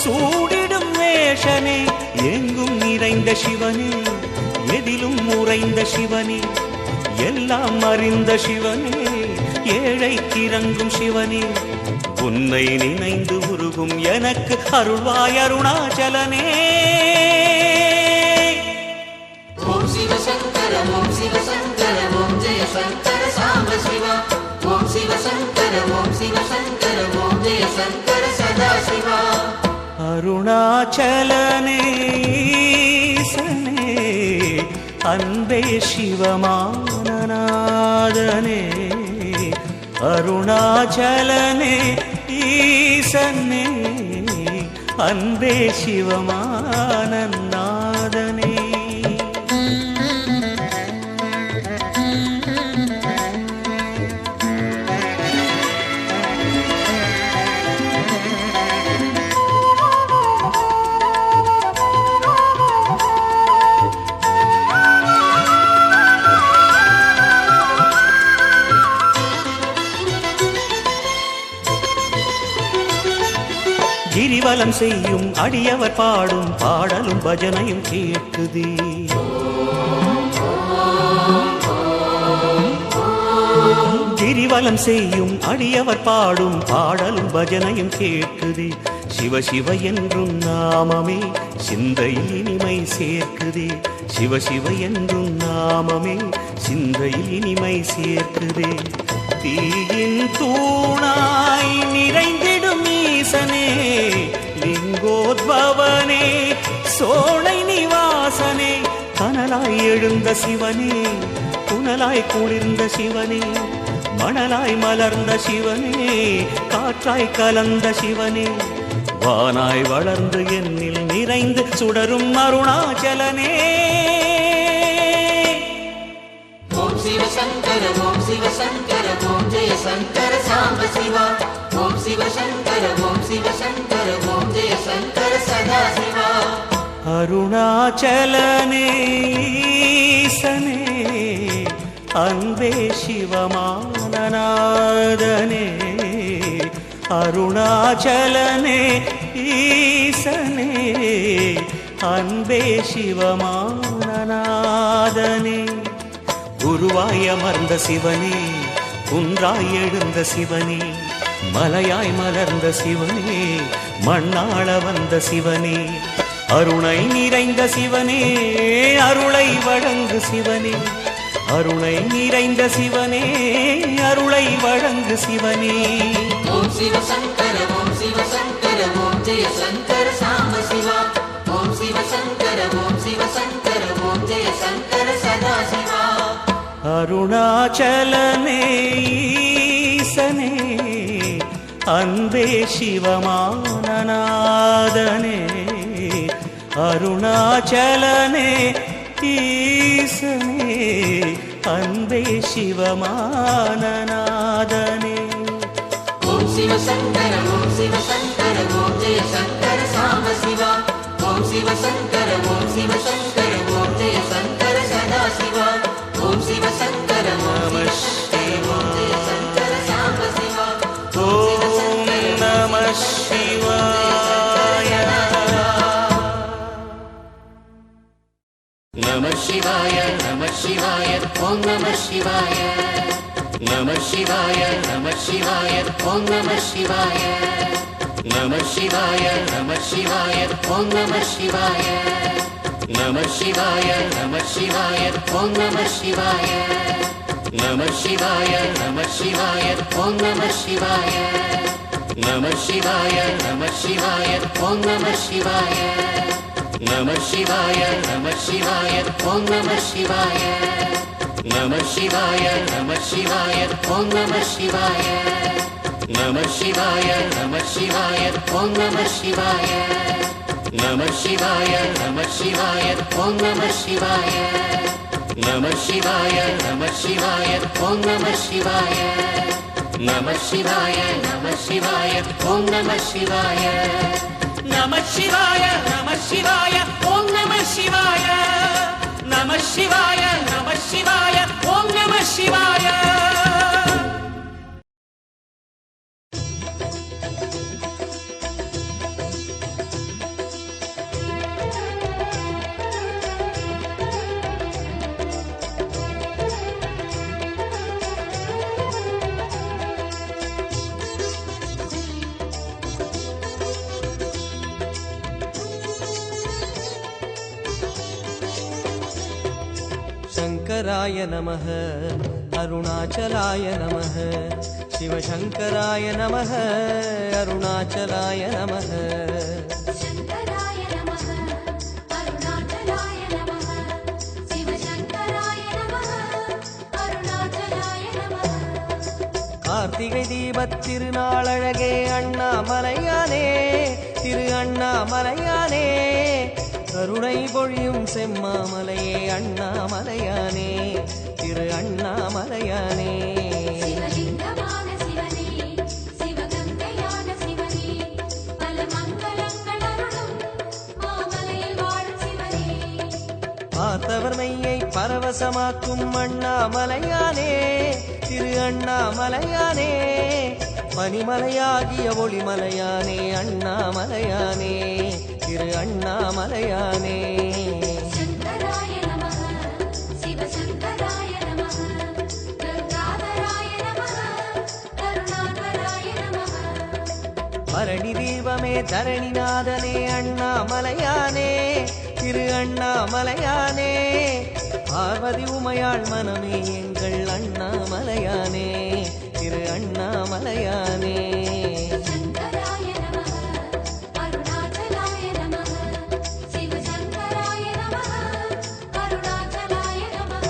சூடிடும் வேஷனே. எங்கும் நிறைந்த சிவனே, எதிலும் உறைந்த சிவனே, எல்லாம் அறிந்த சிவனே, ஏழைக்கு இறங்கும் சிவனே. உன்னை நினைந்து உருகும் எனக்கு அருள்வாய் அருணாச்சலனே. ஓம் சிவ சங்கர ஓம் சிவ சங்கர ஓம் ஜெய சங்கர சாம்ப சிவா. ஓம் சிவ சங்கர ஓம் சிவ சங்கர ஓம் ஜெய சங்கர சதா சிவா. அருணாச்சலனே ஈசனே, அன்பே சிவமானநாதனே. அருணாச்சலனே ஈசனே, அன்பே சிவமானநாதனே. கிரிவலம் செய்யும் அடியவர் பாடும் பாடலும் பஜனையும் கேட்குதே. கிரிவலம் செய்யும் அடியவர் பாடும் பாடலும் பஜனையும் கேட்குதே. சிவ சிவ என்றும் நாமமே சிந்தையில் இனிமை சேர்க்குதே. சிவ சிவ என்றும் நாமமே சிந்தையில் இனிமை சேர்க்குதே. தீயின் தூணாய் நிறைந்திடும் ஈசனே, லிங்கோத்பவனே சோலை நிவாசனே. கனலாய் எழுந்த சிவனே, புனலாய் குளிர்ந்த சிவனே, மணலாய் மலர்ந்த சிவனே, காற்றாய் கலந்த சிவனே, வானாய் வளர்ந்து என்னில் நிறைந்து சுடரும் அருணாச்சலனே. ஓம் சிவ சங்கர ஓம் சிவ சங்கர ஓம் ஜெய சங்கர சாம்ப சிவா. ஓம் சிவ சங்கர ஓம் சிவ சங்கர ஓம் ஜெய சங்கர சதா சிவா. அருணாச்சலனே ஈசனே, அன்பே சிவமானநாதனே. அருணாச்சலனே ஈசனே, அன்பே சிவமானநாதனே. குருவாய் அமர்ந்த சிவனே, குன்றாய் எழுந்த சிவனே, மலையாய் மலர்ந்த சிவனே, மண்ணாள வந்த சிவனே, அருணை நிறைந்த சிவனே, அருளை வழங்கு சிவனே. அருணை நிறைந்த சிவனே, அருளை வழங்கு சிவனே. ஓம் சிவ சங்கர ஓம் சிவ சங்கர ஓம் ஜெய சங்கர சாம்ப சிவா. ஓம் சிவ சங்கர ஓம் சிவ சங்கர ஓம் ஜெய சங்கர சதா சிவா. அருணாச்சலனே ஈசனே, அன்பே சிவமானநாதனே. அருணாச்சலனே ஈசனே, அன்பே சிவமானநாதனே. ஓம் சிவ சங்கர ஓம் சிவ சங்கர ஓம் ஜெய சங்கர சாம்ப சிவா. ஓம் சிவ சங்கர ஓம் சிவ சங்கர ஓம் ஜெய சங்கர சதா சிவா. ஓம் சிவ சங்கர ஓம் சிவ சங்கர ஓம் ஜெய சங்கர சாம்ப சிவா. ஓம் நம சிவாய. நம சிவாய நம சிவாய ஓம் நம சிவாய. நம சிவாய நம சிவாய ஓம் நம சிவாய. நம சிவாய நம சிவாய ஓம் நம சிவாய. நம சிவாய நம சிவாய ஓம் நம சிவாய. நம சிவாய நம சிவாய ஓம் நம சிவாய. நம சிவாய நம சிவாய ஓம் நம சிவாய. நம சிவாய நம சிவாய ஓம் நம சிவாய. நம சிவாய நம சிவாய ஓம் நம சிவாய. நம சிவாய நம சிவாய ஓம் நம சிவாய நம சிவாய நம சிவாய ஓம் நம சிவாய நம சிவாய நம சிவாய ஓம் நம சிவாய நம சிவாய நம சிவாய ஓம் நம சிவாய நம சிவாய நம சிவாய ஓம் நம சிவாய நம சிவாய நம சிவாய ஓம் நம சிவாய. शङ्कराय नमः अरुणाचलाय नमः शिवशङ्कराय नमः अरुणाचलाय नमः शङ्कराय नमः अरुणाचलाय नमः शिवशङ्कराय नमः अरुणाचलाय नमः. கார்த்திகை தீபத் திருநாளழகே அண்ணாமலையானே திரு அண்ணாமலையானே கருணை பொழியும் செம்மாமலையே அண்ணாமலையானே திரு அண்ணாமலையானே சிவலிங்கமான சிவனே சிவகங்கையான சிவனே பல மங்களங்கள் அருளும் மாமலையில் வாழும் சிவனே. பார்த்தவர் மெய்யை பரவசமாக்கும் அண்ணாமலையானே திரு அண்ணாமலையானே பனிமலையாகிய ஒளிமலையானே அண்ணாமலையானே திரு அண்ணாமலையானே. शङ्कराय नमः शिवशङ्कराय नमः गङ्गाधराय नमः करुणाकराय नमः. பரணி தீபமே தரணிநாதனே அண்ணாமலையானே திரு அண்ணாமலையானே பார்வதி உமையாள் மனமே எங்கள் அண்ணாமலையானே திரு அண்ணாமலையானே. शङ्कराय नमः अरुणाचलाय नमः शिवशङ्कराय नमः अरुणाचलाय नमः.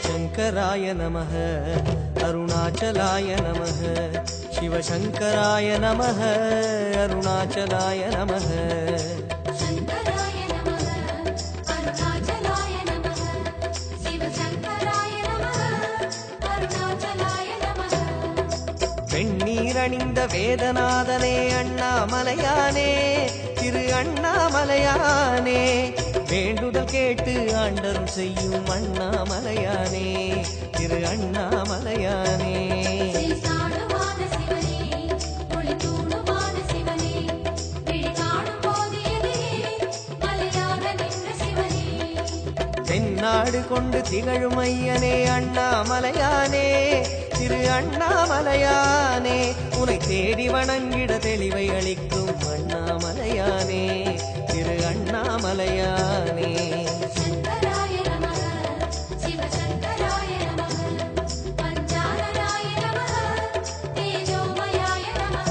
शङ्कराय नमः अरुणाचलाय नमः शिवशङ्कराय नमः अरुणाचलाय नमः शङ्कराय नमः अरुणाचलाय नमः शिवशङ्कराय नमः अरुणाचलाय नमः. வெண்ணீரணிந்த வேதநாதனே அண்ணாமலையானே திரு அண்ணாமலையானே வேண்டுதல் கேட்டு ஆண்டரும் செய்யும் அண்ணாமலையானே திரு அண்ணாமலையானே. ஸ்ரீசானுமான சிவனே ஒளிதூணுமான சிவனே விழி காணும் போது எதிரே மலையாக நின்ற சிவனே. தென்னாடு கொண்டு திகழும் ஐயனே அண்ணாமலையானே திரு அண்ணாமலையானே உனை தேடி வணங்கிட தெளிவை அளிக்கும் அண்ணாமலையானே திரு அண்ணாமலையானே. शङ्कराय नमः शिवशङ्कराय नमः पञ्चाननाय नमः तेजोमयाय नमः.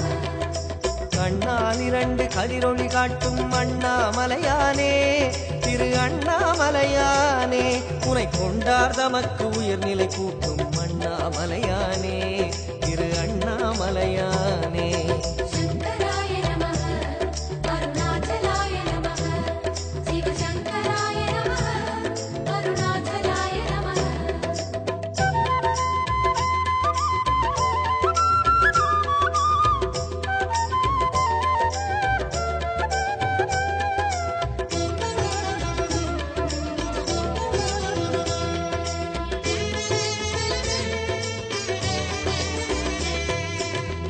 கண்ணால் இரண்டு கதிரொளி காட்டும் அண்ணாமலையானே திரு அண்ணாமலையானே உனை கொண்டார் தமக்கு உயர்நிலை கூட்டும் அண்ணாமலையானே திரு அண்ணாமலையானே. शङ्कराय नमः अरुणाचलाय नमः शिवशङ्कराय नमः अरुणाचलाय नमः.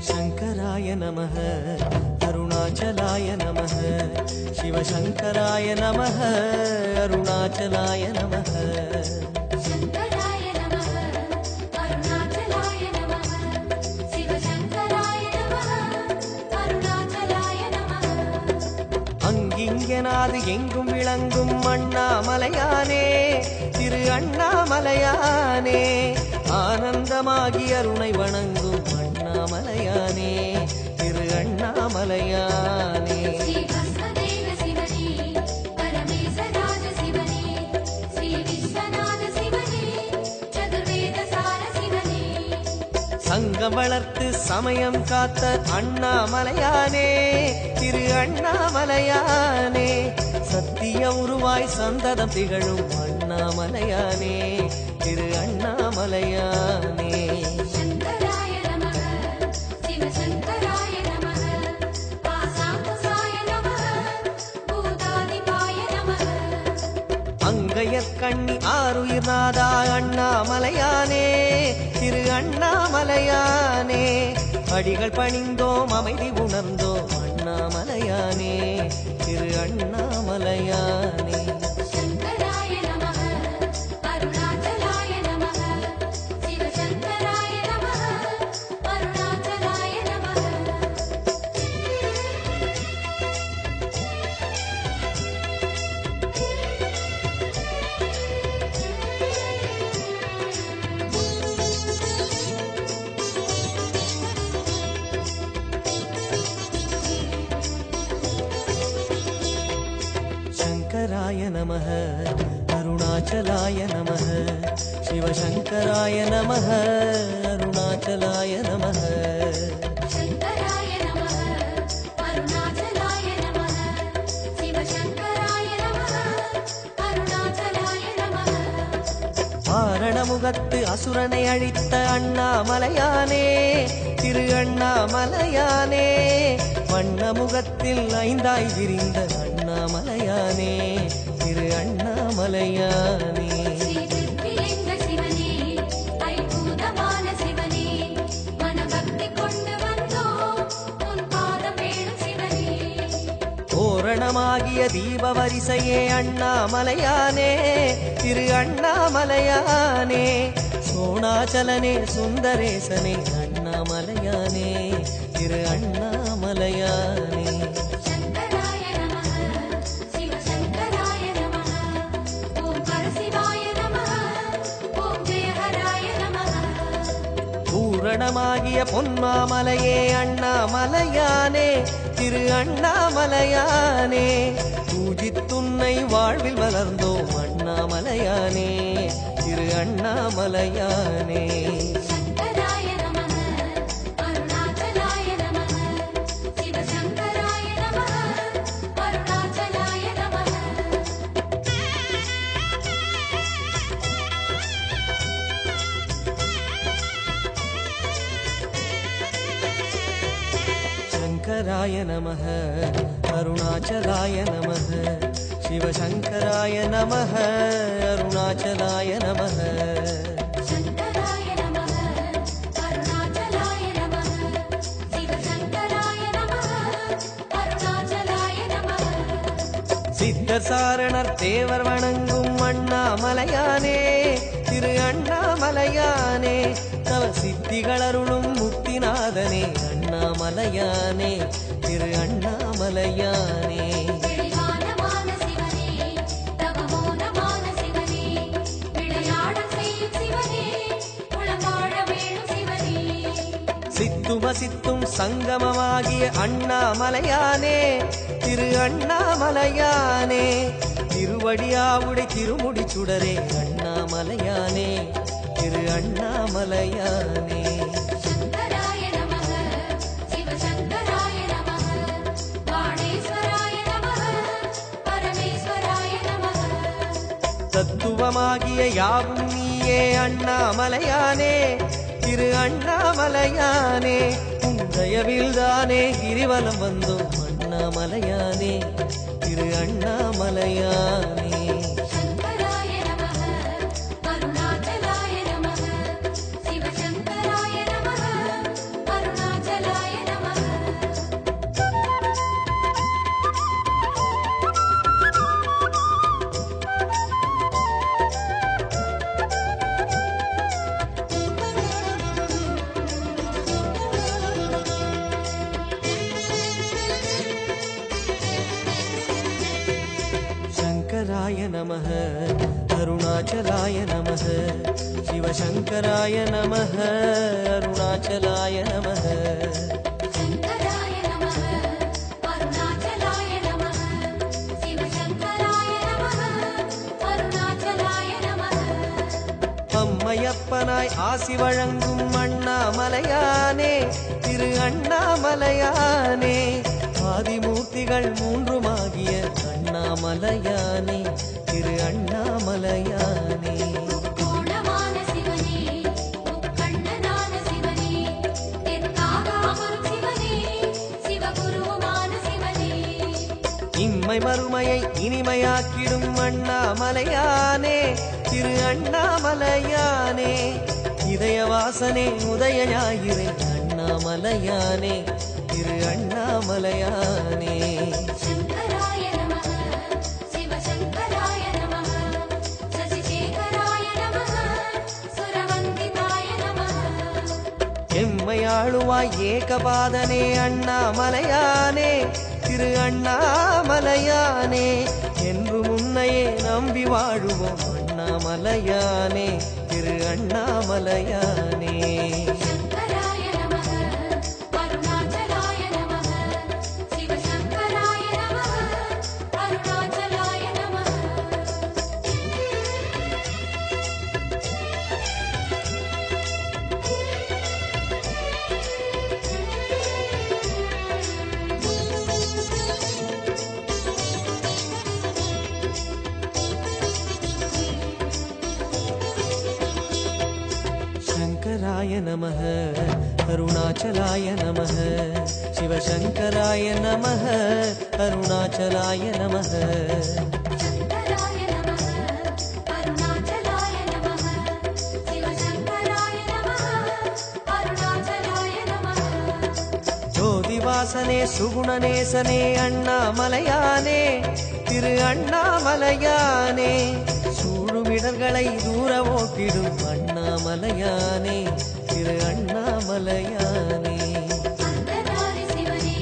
शङ्कराय नमः अरुणाचलाय नमः शिवशङ्कराय नमः अरुणाचलाय नमः शङ्कराय नमः अरुणाचलाय नमः शिवशङ्कराय नमः अरुणाचलाय नमः. அங்கிங்கனாது எங்கும் விளங்கும் அண்ணாமலையானே திரு அண்ணாமலையானே ஆனந்தமாகி அருணை வணங்கும் அண்ணாமலையானே திரு அண்ணாமலையானே. श्री भस्मदेव शिवने சமணம் வளர்த்து சமயம் காத்த அண்ணாமலையானே திரு அண்ணாமலையானே சத்திய உருவாய் சந்ததம் திகழும் அண்ணாமலையானே திரு அண்ணாமலையானே சங்கராய நமः சிவசங்கராய நமः பாசாங்குசாய நமः பூதாதிபாய நமः அங்கையற்கண்ணி ஆருயிர் நாதா அண்ணாமலையானே திரு அண்ணாமலையானே அடிகள் பணிந்தோம் அமைதி உணர்ந்தோம் அண்ணாமலையானே திரு அண்ணாமலையானே சங்கராய நமः அருணாச்சலாய நமः சிவசங்கராய நமः அருணாச்சலாய நமः शङ्कराय नमः अरुणाचलाय नमः शिवशङ्कराय नमः अरुणाचलाय नमः சங்கராய நமः அருணாச்சலாய நமः சிவசங்கராய நமः அருணாச்சலாய நமः ஆரணமுகத்து அசுரனை அழித்த அண்ணாமலையானே திரு அண்ணாமலையானே வண்ணமுகத்தில் ஐந்தாய் விரிந்த அண்ணாமலையானே திரு அண்ணாமலையானே ஸ்ரீவித்யலிங்க சிவனே ஐம்பூதமான சிவனே மனபக்தி கொண்டு வந்தோம் உன் பாதம் வேணும் சிவனே பூரணமாகிய தீப வரிசையே அண்ணாமலையானே திரு அண்ணாமலையானே சோணாச்சலனே சுந்தரேசனே அண்ணாமலையானே திரு அண்ணாமலையானே சங்கராய நமः சிவசங்கராய நமः ஓம் பரசிவாய நமः ஓம் ஜெயஹராய நமः பூரணமாகிய பொன்மாமலையே அண்ணாமலையானே திரு அண்ணாமலையானே பூஜித்துன்னை வாழ்வில் வளர்ந்தோம் அண்ணாமலையானே திரு அண்ணாமலையானே சங்கராய நமः அருணாச்சலாய நமः சிவசங்கராய நமः அருணாச்சலாய நமः शङ्कराय नमः अरुणाचलाय नमः शिवशङ्कराय नमः अरुणाचलाय नमः சங்கராய நமः அருணாச்சலாய நமः சிவசங்கராய நமः அருணாச்சலாய நமः சித்தர் சாரணர் தேவர் வணங்கும் அண்ணாமலையானே திரு அண்ணாமலையானே தவ சித்திகள் அருளும் முக்திநாதனே அண்ணாமலையானே திரு அண்ணாமலையானே விழிவானமான சிவனே தவமோனமான சிவனே விளையாடல் செய்யும் சிவனே உளவாழ வேணும் சிவனே சித்தும சித்தும் சங்கமமாகிய அண்ணாமலையானே திரு அண்ணாமலையானே திருவடியாவுடை திருமுடி சுடரே அண்ணாமலையானே திரு அண்ணாமலையானே சங்கராய நமः சிவசங்கராய நமः வாணேஸ்வராய நமः பரமேஸ்வராய நமः தத்துவமாகிய யாவும் நீயே அண்ணாமலையானே திரு அண்ணாமலையானே உந்தயவில்தானே கிரிவலம் வந்தோம் அண்ணாமலையானே திரு அண்ணாமலையானே சங்கராய நமः அருணாச்சலாய நமः சிவசங்கராய நமः அருணாச்சலாய நமः शङ्कराय नमः अरुणाचलाय नमः शिवशङ्कराय नमः अरुणाचलाय नमः சங்கராய நமः அருணாச்சலாய நமः சிவசங்கராய நமः அருணாச்சலாய நமः அம்மையப்ப அப்பனாய் ஆசி வழங்கும் அண்ணாமலையானே திரு அண்ணாமலையானே ஆதிமூர்த்திகள் மூன்றுமாகிய அண்ணாமலையானே திரு அண்ணாமலையானே கோணமான சிவனே முக்கண்ணனான சிவனே தெற்காக அமரும் சிவனே சிவகுருவான சிவனே இம்மை மறுமையை இனிமையாக்கிடும் அண்ணாமலையானே திரு அண்ணாமலையானே இதயவாசனே உதய ஞாயிறு அண்ணாமலையானே திரு அண்ணாமலையானே சங்கராய நமः சிவசங்கராய நமः சசிசேகராய நமः சுரவந்திதாய நமः எம்மையாளுவாய் ஏகபாதனே அண்ணாமலையானே திரு அண்ணாமலையானே என்று முன்னையே நம்பி வாழுவோம் அண்ணாமலையானே திரு அண்ணாமலையானே சங்கராய நமः அருணாச்சலாய நமः சிவசங்கராய நமः அருணாச்சலாய நமः शङ्कराय नमः अरुणाचलाय नमः शिवशङ्कराय नमः अरुणाचलाय नमः சங்கராய நமः அருணாச்சலாய நமः சிவசங்கராய நமः அருணாச்சலாய நமः ஜோதிவாசனே சுகுணநேசனே அண்ணாமலையானே திரு அண்ணாமலையானே சூழுமிடர்களை தூர ஓட்டிடும் அண்ணாமலையானே திரு அண்ணாமலையானே அந்தனாரி சிவனே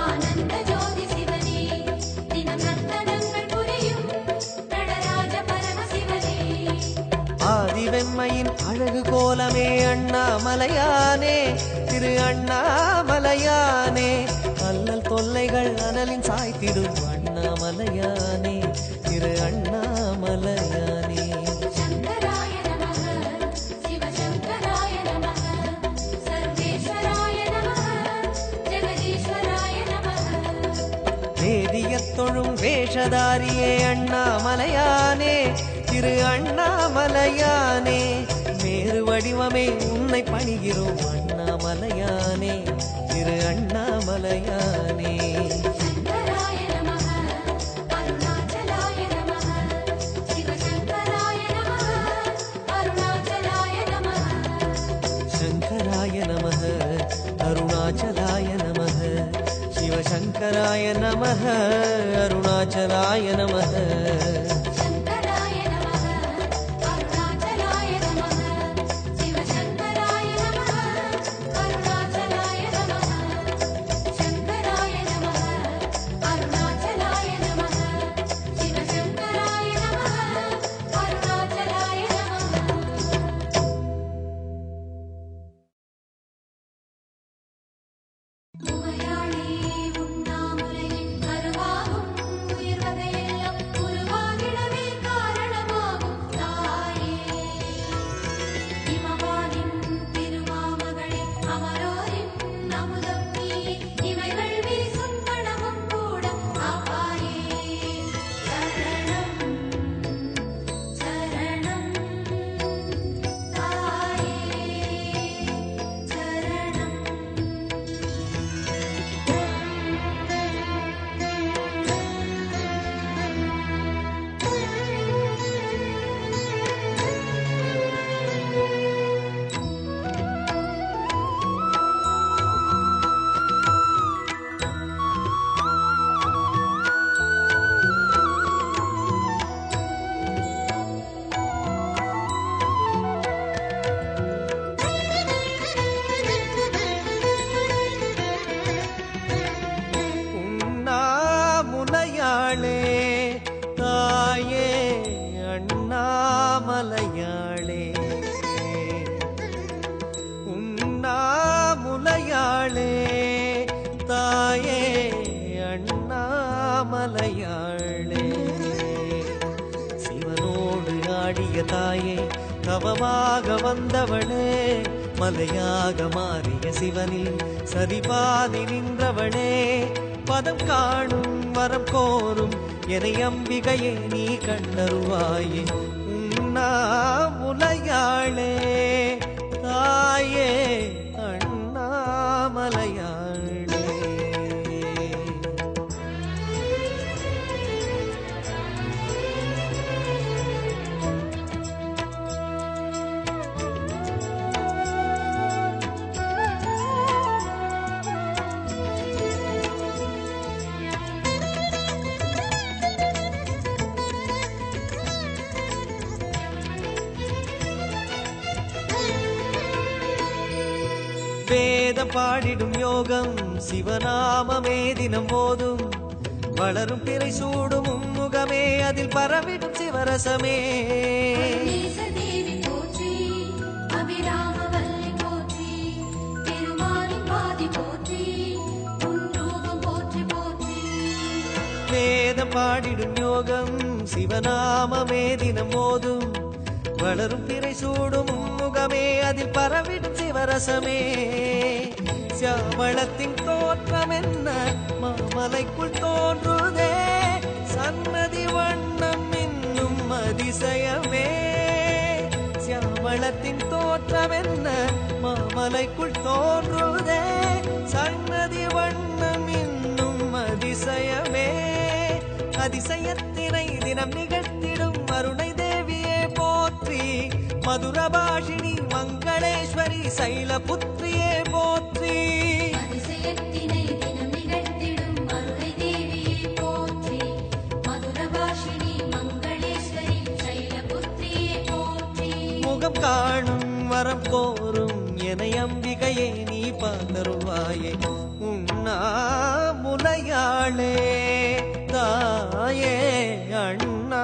ஆனந்த ஜோதி சிவனே தினம் நர்த்தனங்கள் புரியும் நடராஜ பரமசிவனே ஆதிவெம்மையின் அழகு கோலமே அண்ணாமலையானே திரு அண்ணாமலையானே அல்லல் தொல்லைகள் அனலின் சாய்த்திடும் அண்ணாமலையானே திரு அண்ணாமலையானே சங்கராய நமः சிவசங்கராய நமः சர்வேஸ்வராய நமः ஜெகதீஸ்வராய நமः வேதியத் தொழும் வேஷதாரியே அண்ணாமலையானே திரு அண்ணாமலையானே மேரு வடிவமே உன்னை பணிகிறோம் அண்ணாமலையானே திரு அண்ணாமலையானே சங்கராய நமः அருணாச்சலாய நமः சிவசங்கராய நமः அருணாச்சலாய நமः शङ्कराय नमः अरुणाचलाय नमः शिवशङ्कराय नमः अरुणाचलाय नमः சங்கராய நமः அருணாச்சலாய நமः சிவசங்கராய நமः அருணாச்சலாய நமः சங்கராய நமः அருணாச்சலாய நமः சிவசங்கராய நமः அருணாச்சலாய நமः உமையாளே உண்ணாமுலையின் கருவாகும் உயிர் வகையெல்லாம் உருவாகிடவே காரணமாகும் தாயே இமவானின் திருமாமகளே அமரோரின் அமுதம் நீயே இமைகள் வீசும் கணமும் கூட ஆப்பாயே சரணம் சரணம் தாயே சரணம் உண்ணாமுலையாளே தாயே அண்ணாமலையாளே உண்ணாமுலையாளே தாயே அண்ணாமலையாளே சிவனோடு ஆடிய தாயே தவமாக வந்தவளே மலையாக மாறிய சிவனில் சரிபாதி நின்றவளே பதம் காணும் வரம் கோரும் என்னை அம்பிகையே நீ கண்டருவாயே உண்ணாமுலையாளே தாயே அண்ணாமலையாளே வேதம் பாடிடும் யோகம் சிவநாமமே தினம் போதும் வளரும் பிறை சூடும் முகமே அதில் பரவிடும் சிவரசமே தேவி போற்றி அபிராமவல்லி போற்றி திருமாலின் பாதி போற்றி உன்ரூபம் போற்றி போற்றி வேதம் பாடிடும் யோகம் சிவநாமமே தினம் போதும் வளரும் பிறை சூடும் முகமே அதில் பரவிடும் சிவரசமே சியாமளத்தின் தோற்றம் என்ன மாமலைக்குள் தோன்றுதே சன்னதி வண்ணம் இன்னும் அதிசயமே சியாமளத்தின் தோற்றம் என்ன மாமலைக்குள் தோன்றுதே சன்னதி வண்ணம் இன்னும் அதிசயமே அதிசயத்தினை தினம் நிகழ்த்திடும் அருணை தேவியே போற்றி மதுரபாஷினி மங்களேஸ்வரி சைலபுத்ரியே போற்றி அதிசயத்தினை தினம் நிகழ்த்திடும் அருணை தேவியே போற்றி மதுரபாஷினி மங்களேஸ்வரி சைலபுத்ரியே போற்றி முகம் காணும் வரம் கோரும் என்னை அம்பிகையே நீ பார்த்தருவாயே உண்ணாமுலையாளே தாயே அண்ணாமலையாளே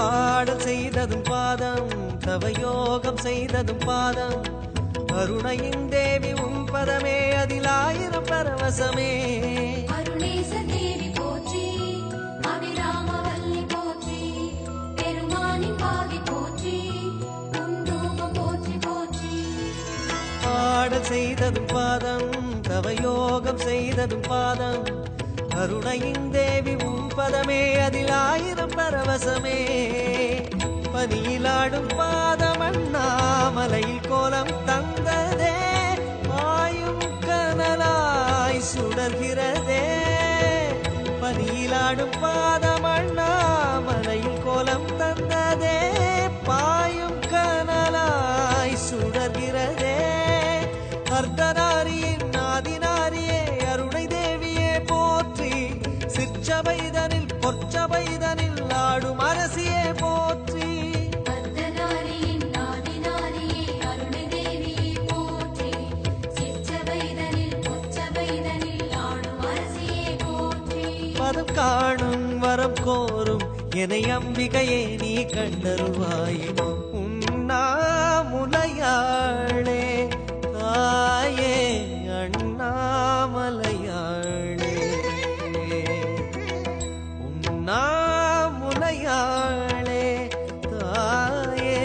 ஆடல் செய்ததும் பாதம் தவயோகம் செய்ததும் பாதம் அருணையின் தேவி உன் பதமே அதில் ஆயிரம் பரவசமே அருணேச தேவி போற்றி அபிராமவல்லி போற்றி பெருமானின் பாதி போற்றி உன்ரூபம் போற்றி போற்றி ஆடல் செய்ததும் பாதம் தவயோகம் செய்ததும் பாதம் அருணையின் தேவி உன் பதமே அதில் ஆயிரம் பரவசமே பனியிலாடும் பாதம் அண்ணாமலையில் கோலம் தந்ததே பாயும் கனலாய் சுடர்கிறதே பனியிலாடும் பாதம் அண்ணாமலையில் கோலம் தந்ததே பாயும் கனலாய் சுடர்கிறதே அர்த்தநாரியின் ஆதிநாரியே அருணை தேவியே போற்றி சிற்சபைதனில் பொற்சபைதனில் ஆடும் அரசியே போற்றி அர்த்தநாரியின் ஆதிநாரியே அருணை தேவியே போற்றி சிற்றபைதனில் பொற்றபைதனில் ஆடும் அரசியே போற்றி பதம் காணும் வரம் கோரும் என்னை அம்பிகையே நீ கண்டருவாயே உண்ணாமுலையாளே தாயே அண்ணாமலையாளே உண்ணாமுலையாளே தாயே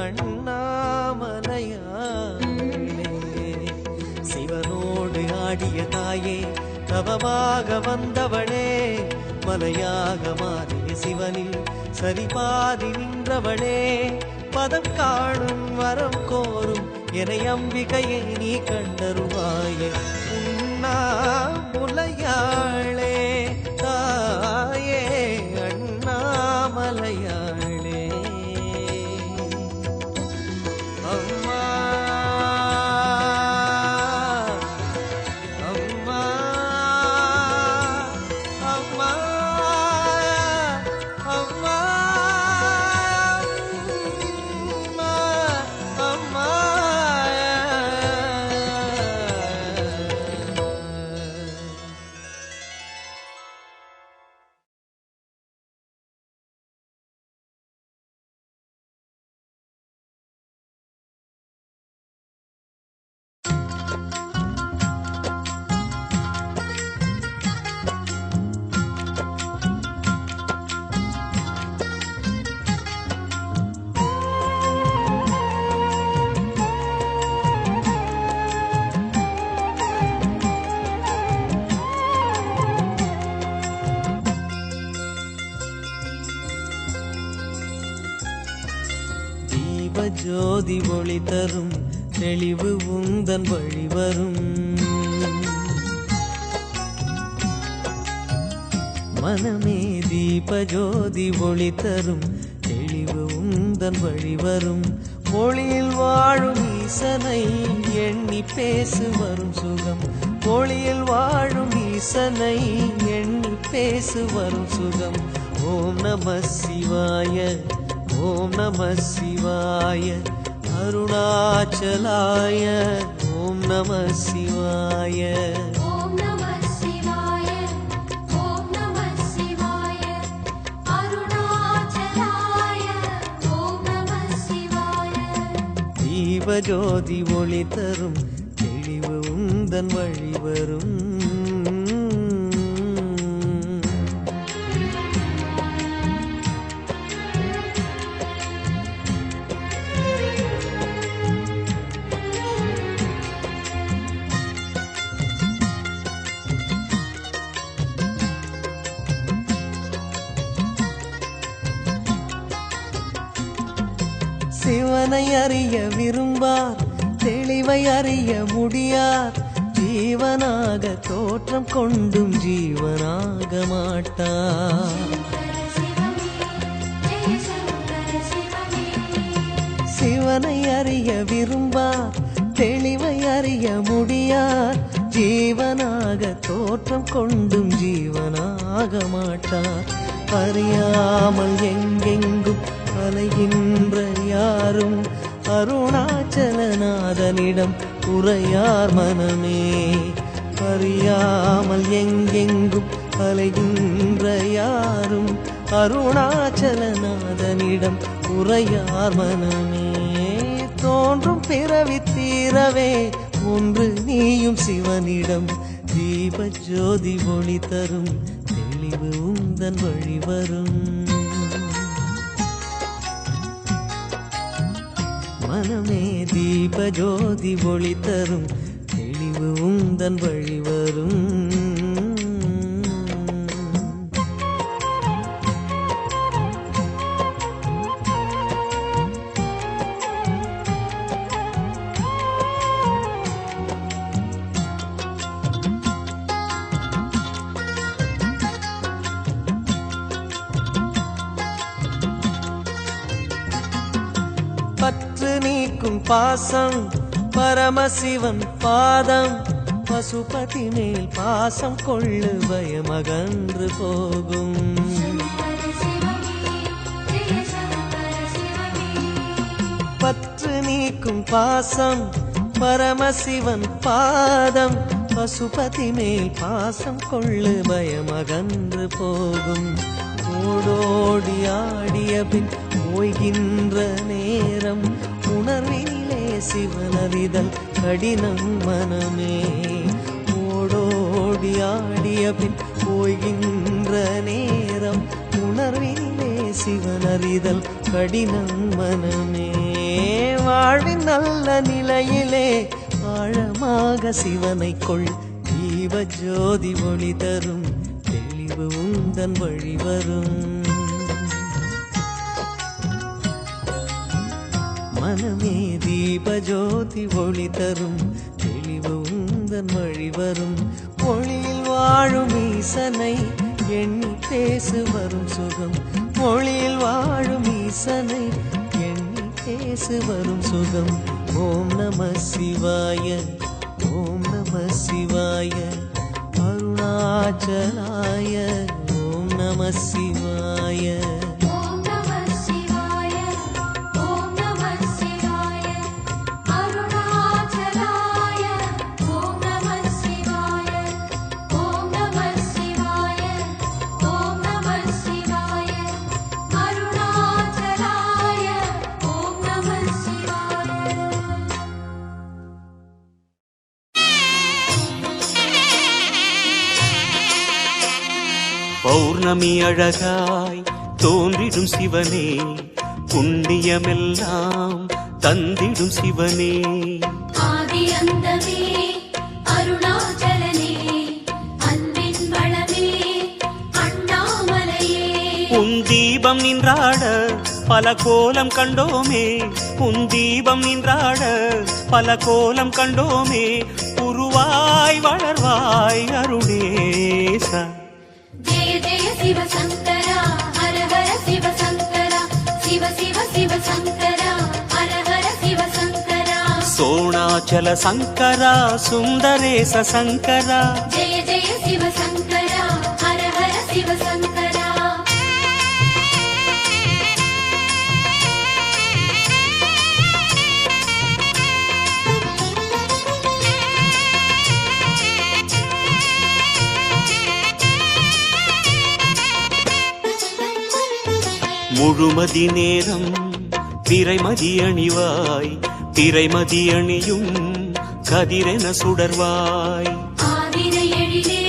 அண்ணாமலையாளே சிவனோடு ஆடிய தாயே தவமாக வந்தவளே மலையாக மாறிய சிவனில் சரிபாதி நின்றவளே பதம் காணும் வரம் கோரும் என்னை அம்பிகையை நீ கண்டருவாயே உண்ணாமுலையாளே தாயே அண்ணாமலையாளே அம்மா அம்மா அம்மா அம்மா அம்மா ஜோதி ஒளி தரும் தெளிவு உந்தன் வழிவரும் மனமே தீப ஜோதி ஒளி தரும் தெளிவு உந்தன் வழிவரும் ஒளியில் வாழும் ஈசனை எண்ணி பேசு வரும் சுகம் ஒளியில் வாழும் ஈசனை எண்ணி பேசு வரும் சுகம் ஓம் நம சிவாய ஓம் நம சிவாய அருணாச்சலாய ஓம் நம சிவாய ஓம் நம சிவாய ஓம் நம சிவாய அருணாச்சலாய ஓம் நம சிவாய தீபஜோதி ஒளி தரும் தெளிவு உந்தன் வழிவரும் சிவனை அறிய விரும்பார் தெளிவை அறிய முடியார் ஜீவனாக தோற்றம் கொண்டும் ஜீவனாக மாட்டார் சிவனை அறிய விரும்பார் தெளிவை அறிய முடியார் ஜீவனாக தோற்றம் கொண்டும் ஜீவனாக மாட்டார் அறியாமல் எங்கெங்கும் அலைகின்ற யாரும் அருணாச்சலநாதனிடம் உரையார் மனமே அறியாமல் எங்கெங்கும் அலைகின்ற யாரும் அருணாச்சலநாதனிடம் உரையார் மனமே தோன்றும் பிறவி தீரவே ஒன்று நீயும் சிவனிடம் தீப ஜோதி ஒளி தரும் தெளிவு உந்தன் வழிவரும் மனமே தீப ஜோதி ஒளி தரும் தெளிவு உந்தன் வழிவரும் பற்று நீக்கும் பாசம் பரமசிவன் பாதம் பசுபதி மேல் பாசம் கொள்ளு பயமகன்று போகும் பற்று நீக்கும் பாசம் பரமசிவன் பாதம் பசுபதி மேல் பாசம் கொள்ளு பயமகன்று போகும் ஓடோடி ஆடிய பின் ஓய்கின்ற நேரம் உணர்வினிலே சிவனறிதல் கடினம் மனமே ஓடோடி ஆடிய பின் ஓய்கின்ற நேரம் உணர்வினிலே சிவனறிதல் கடினம் மனமே வாழ்வின் நல்ல நிலையிலே ஆழமாக சிவனை கொள் தீப ஜோதி ஒளி தரும் தெளிவு உந்தன் வழிவரும் மனமே தீப ஜோதி ஒளி தரும் தெளிவு உந்தன் வழிவரும் ஒளியில் வாழும் ஈசனை எண்ணி பேசு வரும் சுகம் ஒளியில் வாழும் ஈசனை எண்ணி பேசு வரும் சுகம் ஓம் நம சிவாய ஓம் நம சிவாய அருணாச்சலாய ஓம் நம சிவாய ஓம் நம சிவாய ஓம் நம சிவாய அருணாச்சலாய ஓம் நம சிவாய ஓம் நம சிவாய ஓம் நம சிவாய அருணாச்சலாய ஓம் நம சிவாய பௌர்ணமி அழகாய் தோன்றிடும் சிவனே புண்ணியமெல்லாம் தந்திடும் சிவனே ஆதி அந்தமே அருணாச்சலனே அன்பின் வளமே அண்ணாமலையே உன் தீபம் நின்றாட பல கோலம் கண்டோமே உன் தீபம் நின்றாட பல கோலம் கண்டோமே உருவாய் வளர்வாய் அருணேசா ஜெய ஜெய சிவ சங்கரா ஹர ஹர சிவ சங்கரா சிவ சிவ சிவ சங்கரா ஹர ஹர சிவ சங்கரா சோணாச்சல சங்கரா சுந்தரேச சங்கரா ஜெய ஜெய சிவ சங்கரா ஹர ஹர சிவ சங்கரா முழுமதி நேரம் திரைமதி அணிவாய் திரைமதி அணியும் கதிரென சுடர்வாய் ஆதிரை எழிலே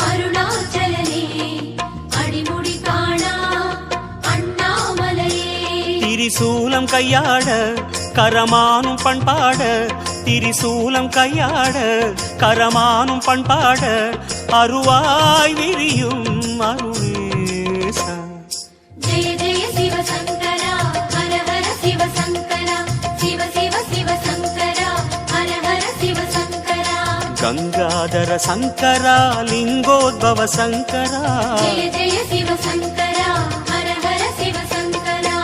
அருணாச்சலனே அடிமுடி காணா அண்ணாமலையே திரிசூலம் கையாட கரமானும் பண்பாட திரிசூலம் கையாட கரமானும் பண்பாட அருவாய் விரியும் அருணேசா ஜெய ஜெய சிவ சங்கரா ஹர ஹர சிவ சங்கரா சிவ சிவ சிவ சங்கரா ஹர ஹர சிவ சங்கரா கங்காதர சங்கரா லிங்கோத்பவ சங்கரா ஜெய ஜெய சிவ சங்கரா ஹர ஹர சிவ சங்கரா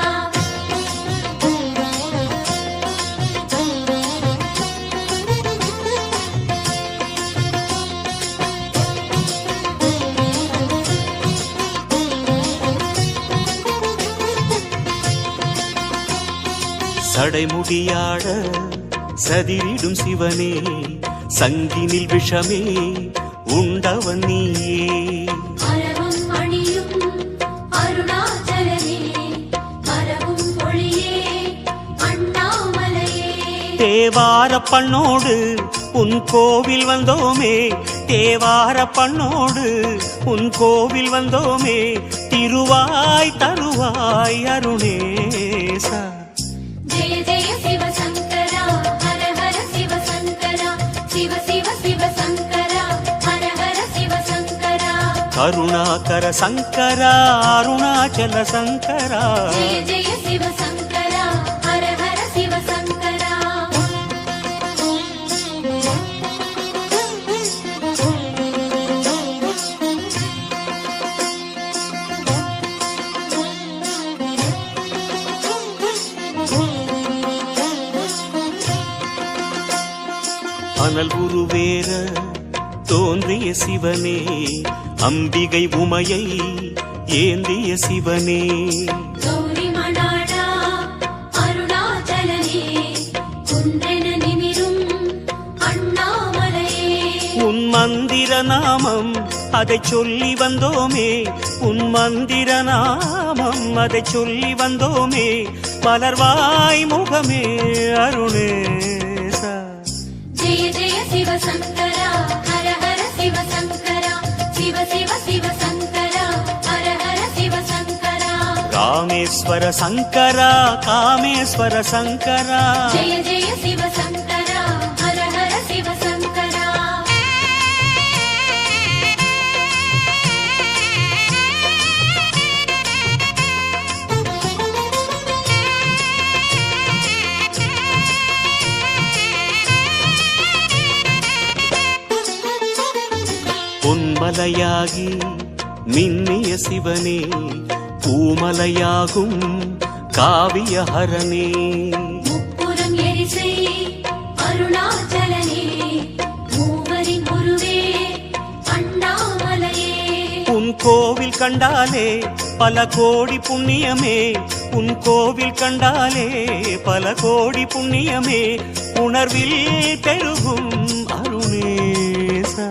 சடைமுடியாட சதிரிடும் சிவனே சங்கினில் விஷமே உண்டவன் நீயே அரவும் மணியும் அருணாச்சலனே மரவும் ஒளியே அண்ணாமலையே தேவார பண்ணோடு உன் கோவில் வந்தோமே தேவார பண்ணோடு உன் கோவில் வந்தோமே திருவாய் தருவாய் அருணேசா ஜெய ஜெய சிவ சங்கரா ஹர ஹர சிவ சங்கரா சிவ சிவ சிவ சங்கரா ஹர ஹர சிவ சங்கரா கருணாகர சங்கரா அருணாச்சல சங்கரா ஜெய ஜெய சிவ சங்கரா ஹர ஹர சிவ சங்கரா அனல் உருவேற தோன்றிய சிவனே அம்பிகை உமையை ஏந்திய சிவனே கௌரி மணாடா அருணாச்சலனே குன்றென நிமிரும் அண்ணாமலையே உன் மந்திர நாமம் அதை சொல்லி வந்தோமே உன் மந்திர நாமம் அதை சொல்லி வந்தோமே மலர்வாய் முகமே அருணேசா ஜெய ஜெய சிவ சங்கரா ஹர ஹர சிவ சங்கரா சிவ சிவ சிவ சங்கரா ஹர ஹர சிவ சங்கரா ராமேஸ்வர சங்கரா காமேஸ்வர சங்கரா ஜெய ஜெய சிவ சங்கரா ஹர ஹர சிவ சங்கரா பொன்மலையாகி மின்னிய சிவனே பூமலையாகும் காவியஹரனே முப்புறம் எரிசை அருணாச்சலனே மூவரின் குருவே அண்ணாமலையே உன் கோவில் கண்டாலே பல கோடி புண்ணியமே உன் கோவில் கண்டாலே பல கோடி புண்ணியமே உணர்வில் பெருகும் அருணேசா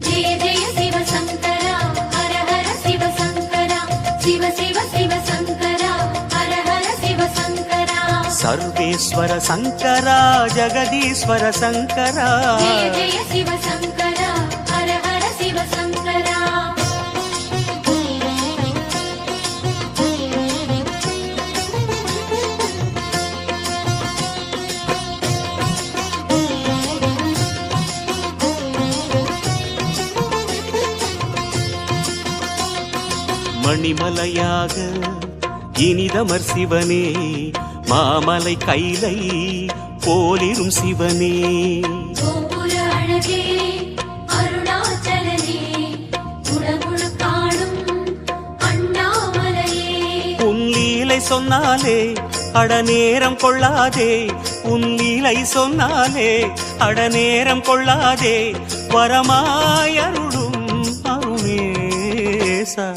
ஜெய ஜெய சிவ சங்கரா ஹர ஹர சிவ சங்கரா சிவ சிவ சிவ சங்கரா ஹர ஹர சிவ சங்கரா சர்வேஸ்வர சங்கரா ஜெகதீஸ்வர சங்கரா ஜெய ஜெய சிவ சங்கரா ஹர ஹர சிவ சங்கரா மணிமலையாக இனிதமர் சிவனே மாமலை கைலை போலிரும் சிவனே கோபுர அழகே அருணாச்சலனே குடகுடு காணும் அண்ணாமலையே உன் லீலை சொன்னாலே அடநேரம் கொள்ளாதே உன் லீலை சொன்னாலே அடநேரம் கொள்ளாதே வரமாயருளும் அருணேசா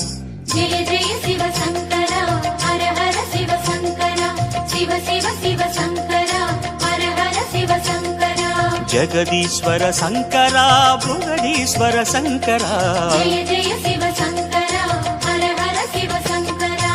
ஜெய ஜெய சிவ சங்கரா ஹர ஹர சிவ சங்கரா சிவ சிவ சிவ சங்கரா ஹர ஹர சிவ சங்கரா ஜெகதீஸ்வர சங்கரா புருகடீஸ்வர சங்கரா ஜெய ஜெய சிவ சங்கரா ஹர ஹர சிவ சங்கரா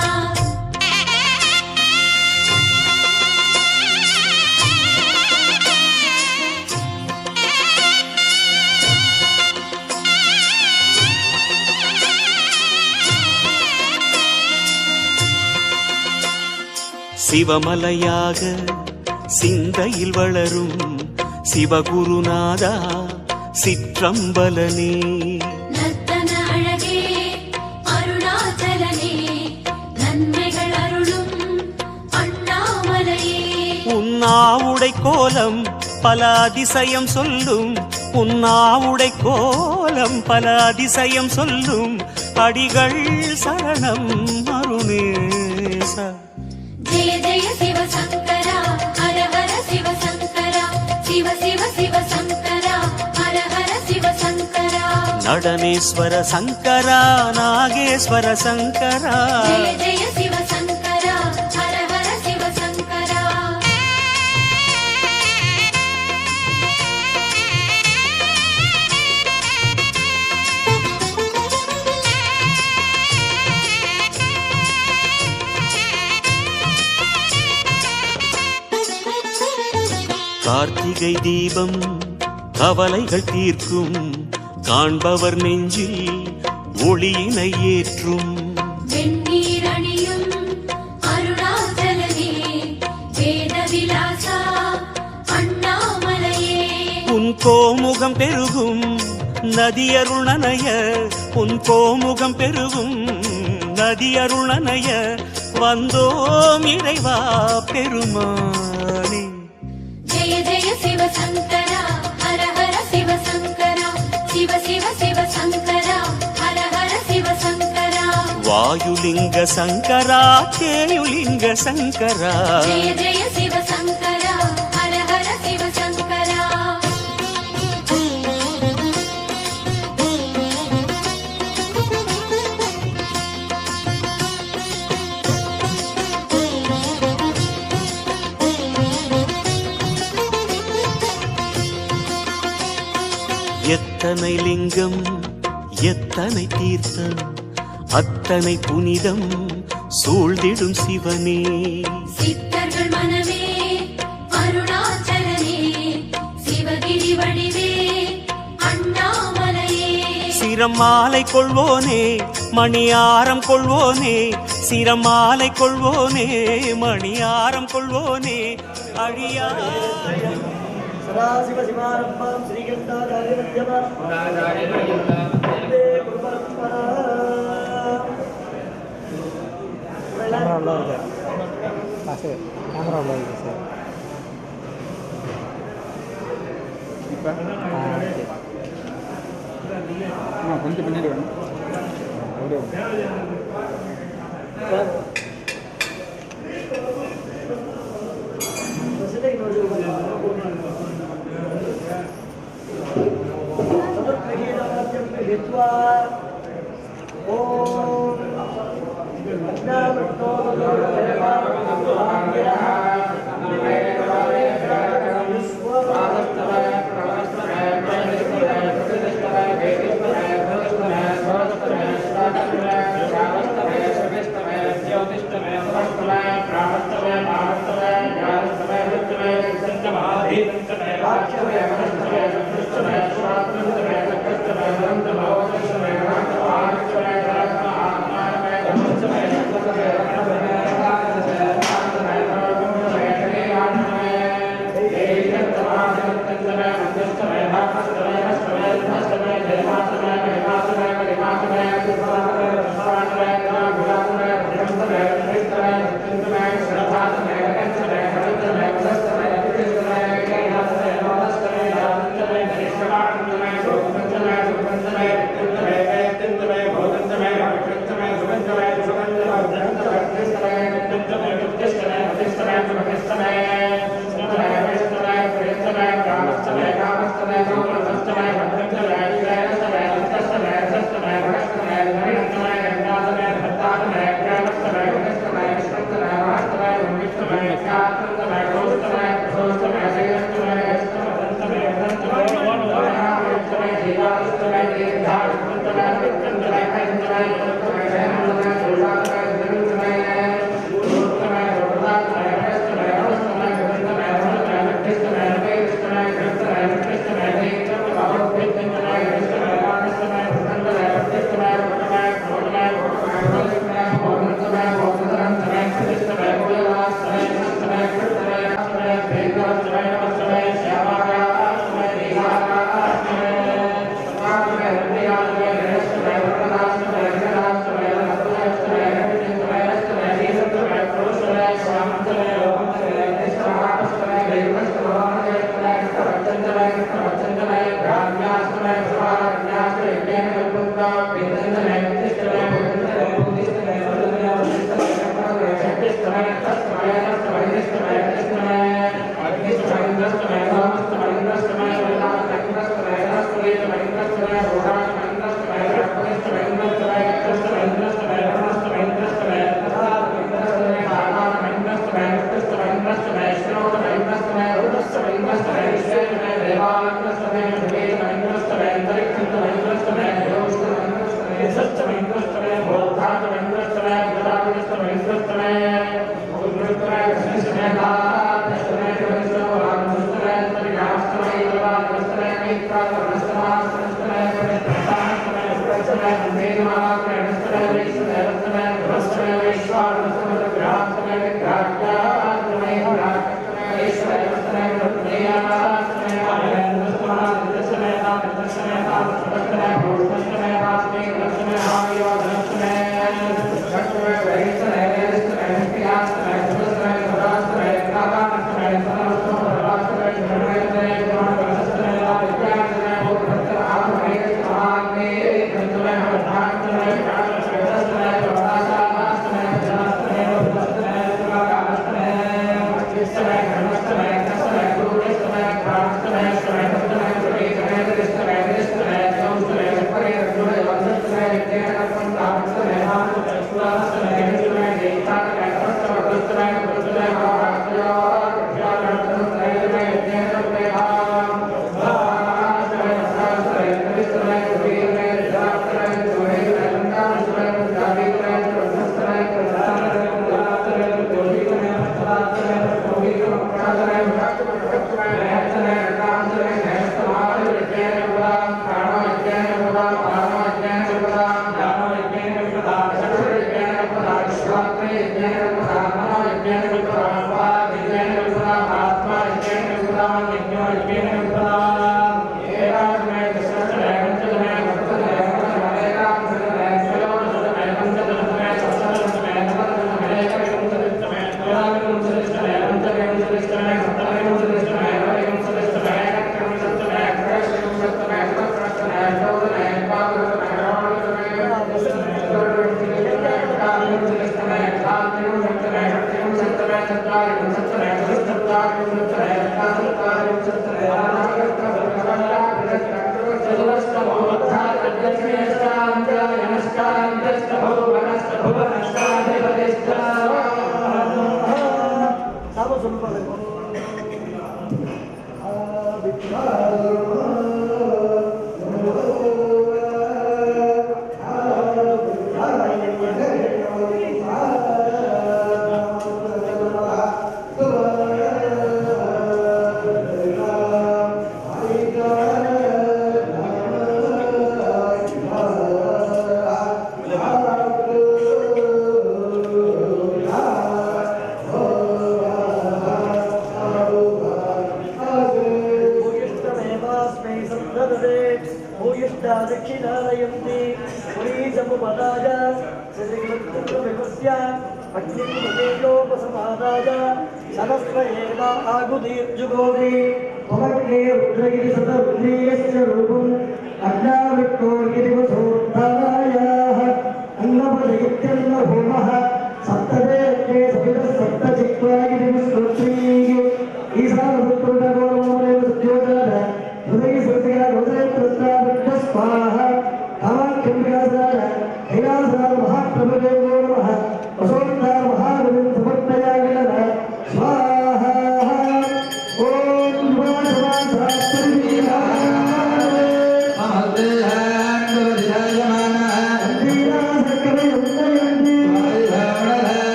சிவமலையாக சிந்தையில் வளரும் சிவகுருநாதா சிற்றம்பலனே நர்த்தன அழகே அருணாச்சலனே நன்மைகள் அருளும் அண்ணாமலையே உன்னாவுடை கோலம் பல அதிசயம் சொல்லும் உன்னாவுடை கோலம் பல அதிசயம் சொல்லும் அடிகள் சரணம் அருணேசா ஜெய ஜெய சிவ சங்கரா ஹர ஹர சிவ சங்கரா சிவ சிவ சிவ சங்கரா ஹர ஹர சிவ சங்கரா நடனேஸ்வர சங்கரா நாகேஸ்வர சங்கரா ஜெய ஜெய சிவ சங்கரா ஹர ஹர சிவ சங்கரா கார்த்திகை தீபம் கவலைகள் தீர்க்கும் காண்பவர் நெஞ்சில் ஒளியினை ஏற்றும் வெண்ணீர் அணியும் அருணாச்சலனே வேத விலாசா அண்ணாமலையே உன் கோமுகம் பெருகும் நதியருள் நனைய உன் கோமுகம் பெருகும் நதியருள் நனைய வந்தோம் இறைவா பெருமானே ஜெய ஜெய சிவ சங்கரா ஹர ஹர சிவ சங்கரா சிவ சிவ சிவ சங்கரா ஹர ஹர சிவ சங்கரா வாயுலிங்க சங்கரா கேயுலிங்க சங்கரா ஜெய ஜெய சிவ சங்கரா ஹர ஹர சிவ சங்கரா எத்தனை லிங்கம் எத்தனை தீர்த்தம் அத்தனை புனிதம் சூழ்ந்திடும் சிவனே சித்தர்கள் மனமே அருணாச்சலனே சிவகிரி வடிவே அண்ணாமலையே சிரம் மாலை கொள்வோனே மணியாரம் கொள்வோனே சிரம் மாலை கொள்வோனே மணியாரம் கொள்வோனே அழியா சதாசிவ சிவாரம்பம் ஸ்ரீகண்டாச்சாரிய மத்தியமாம் வந்தே குரு பரம்பரா. கேமரா உள்ள இருக்கு சார் கேமரா உள்ள இருக்கு சார் இப்போ கொஞ்சம் பின்னாடி வேணும் அப்படியே हित्वा ओम अज्ञानतो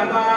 Hare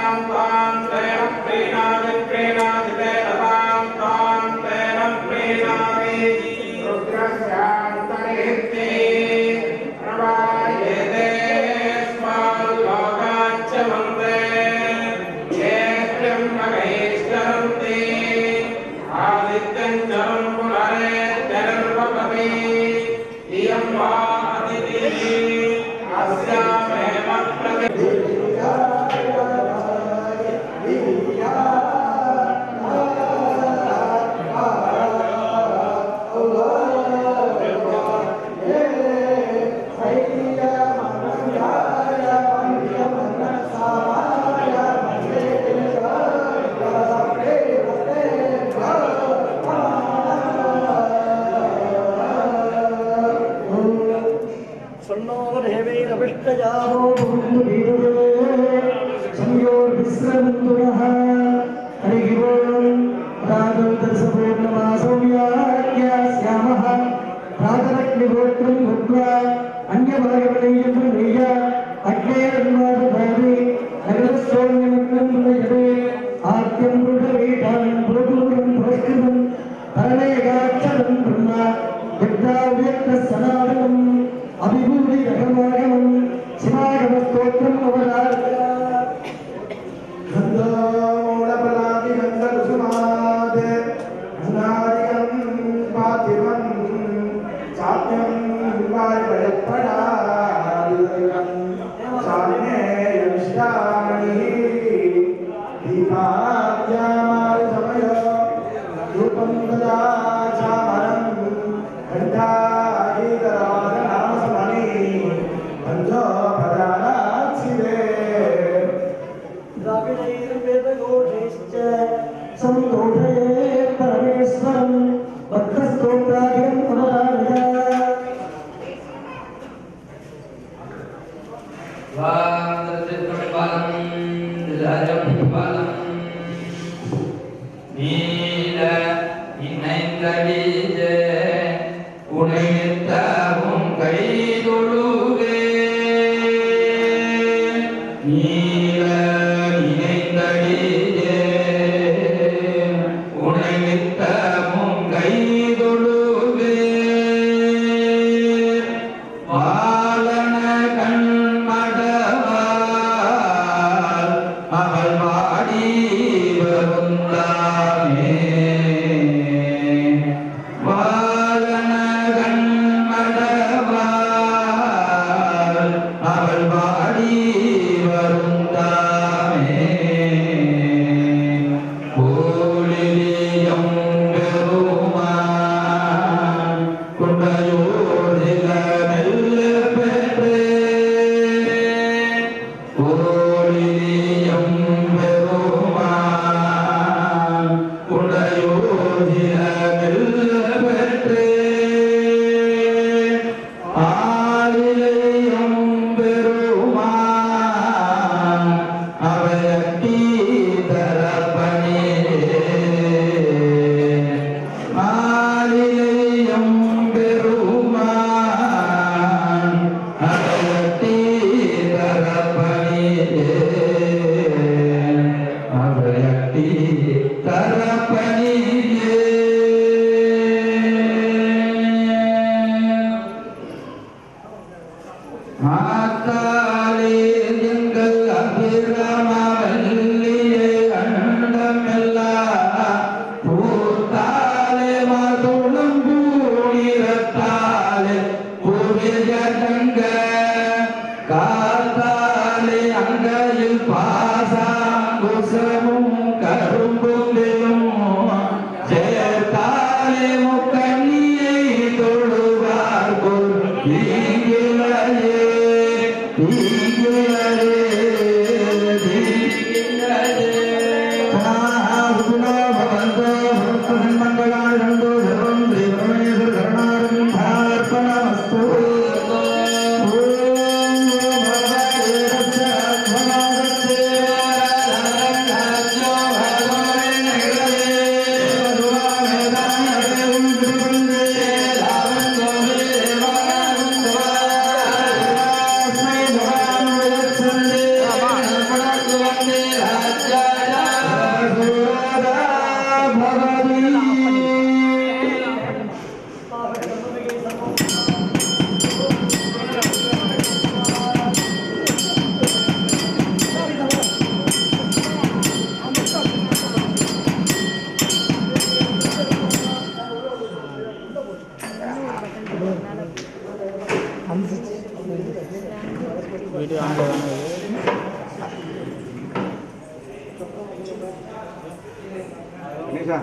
கணேஷா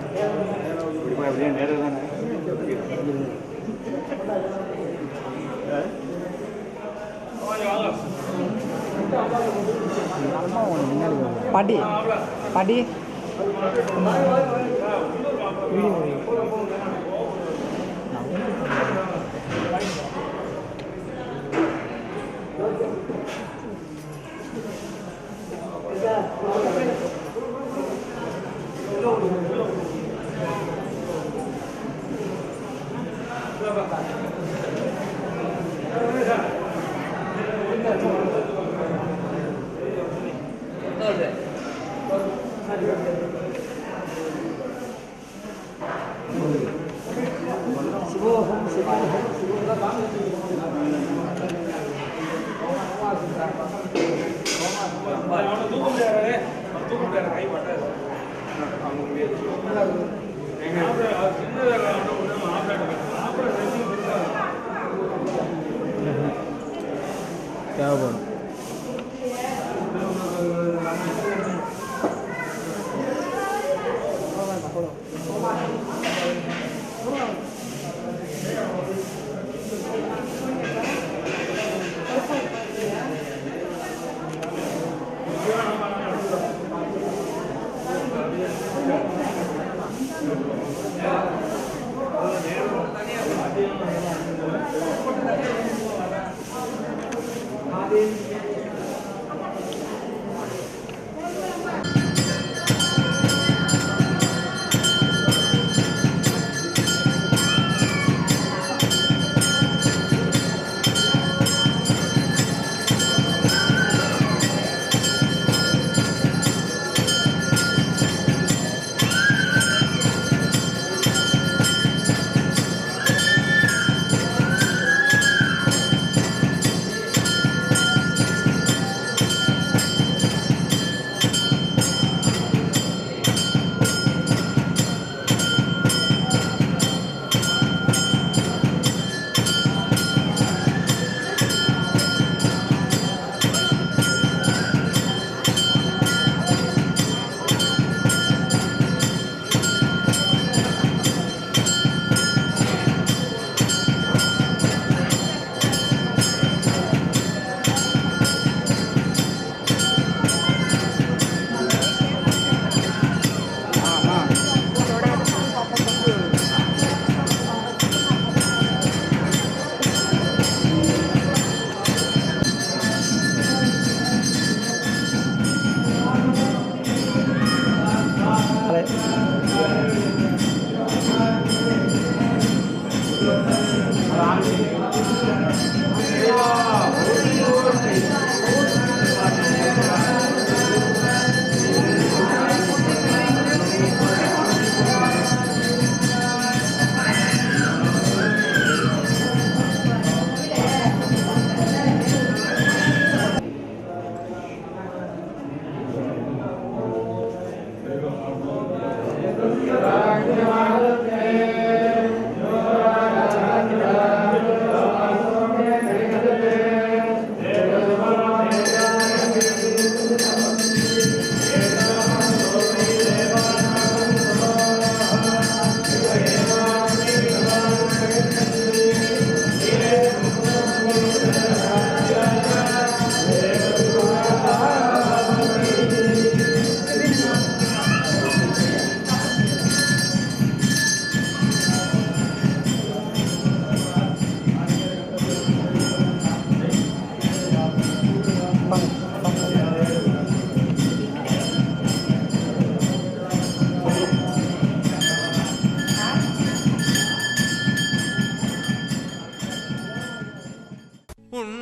இப்படி அப்படியே நேரம் தானே பாட்டி பாட்டி தேவைப்படும்.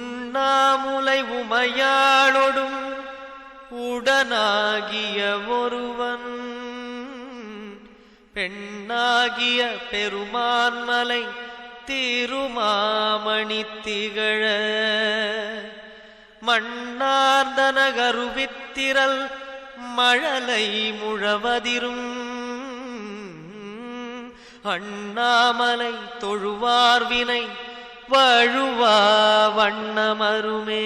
உண்ணாமுலை உமையாளொடும் உடனாகிய ஒருவன் பெண்ணாகிய பெருமான்மலை திருமாமணி திகழ மண்ணார்ந்தன கருவித்திரல் மழலை முழவதிரும் அண்ணாமலை தொழுவார்வினை வழுவா வண்ணமருமே.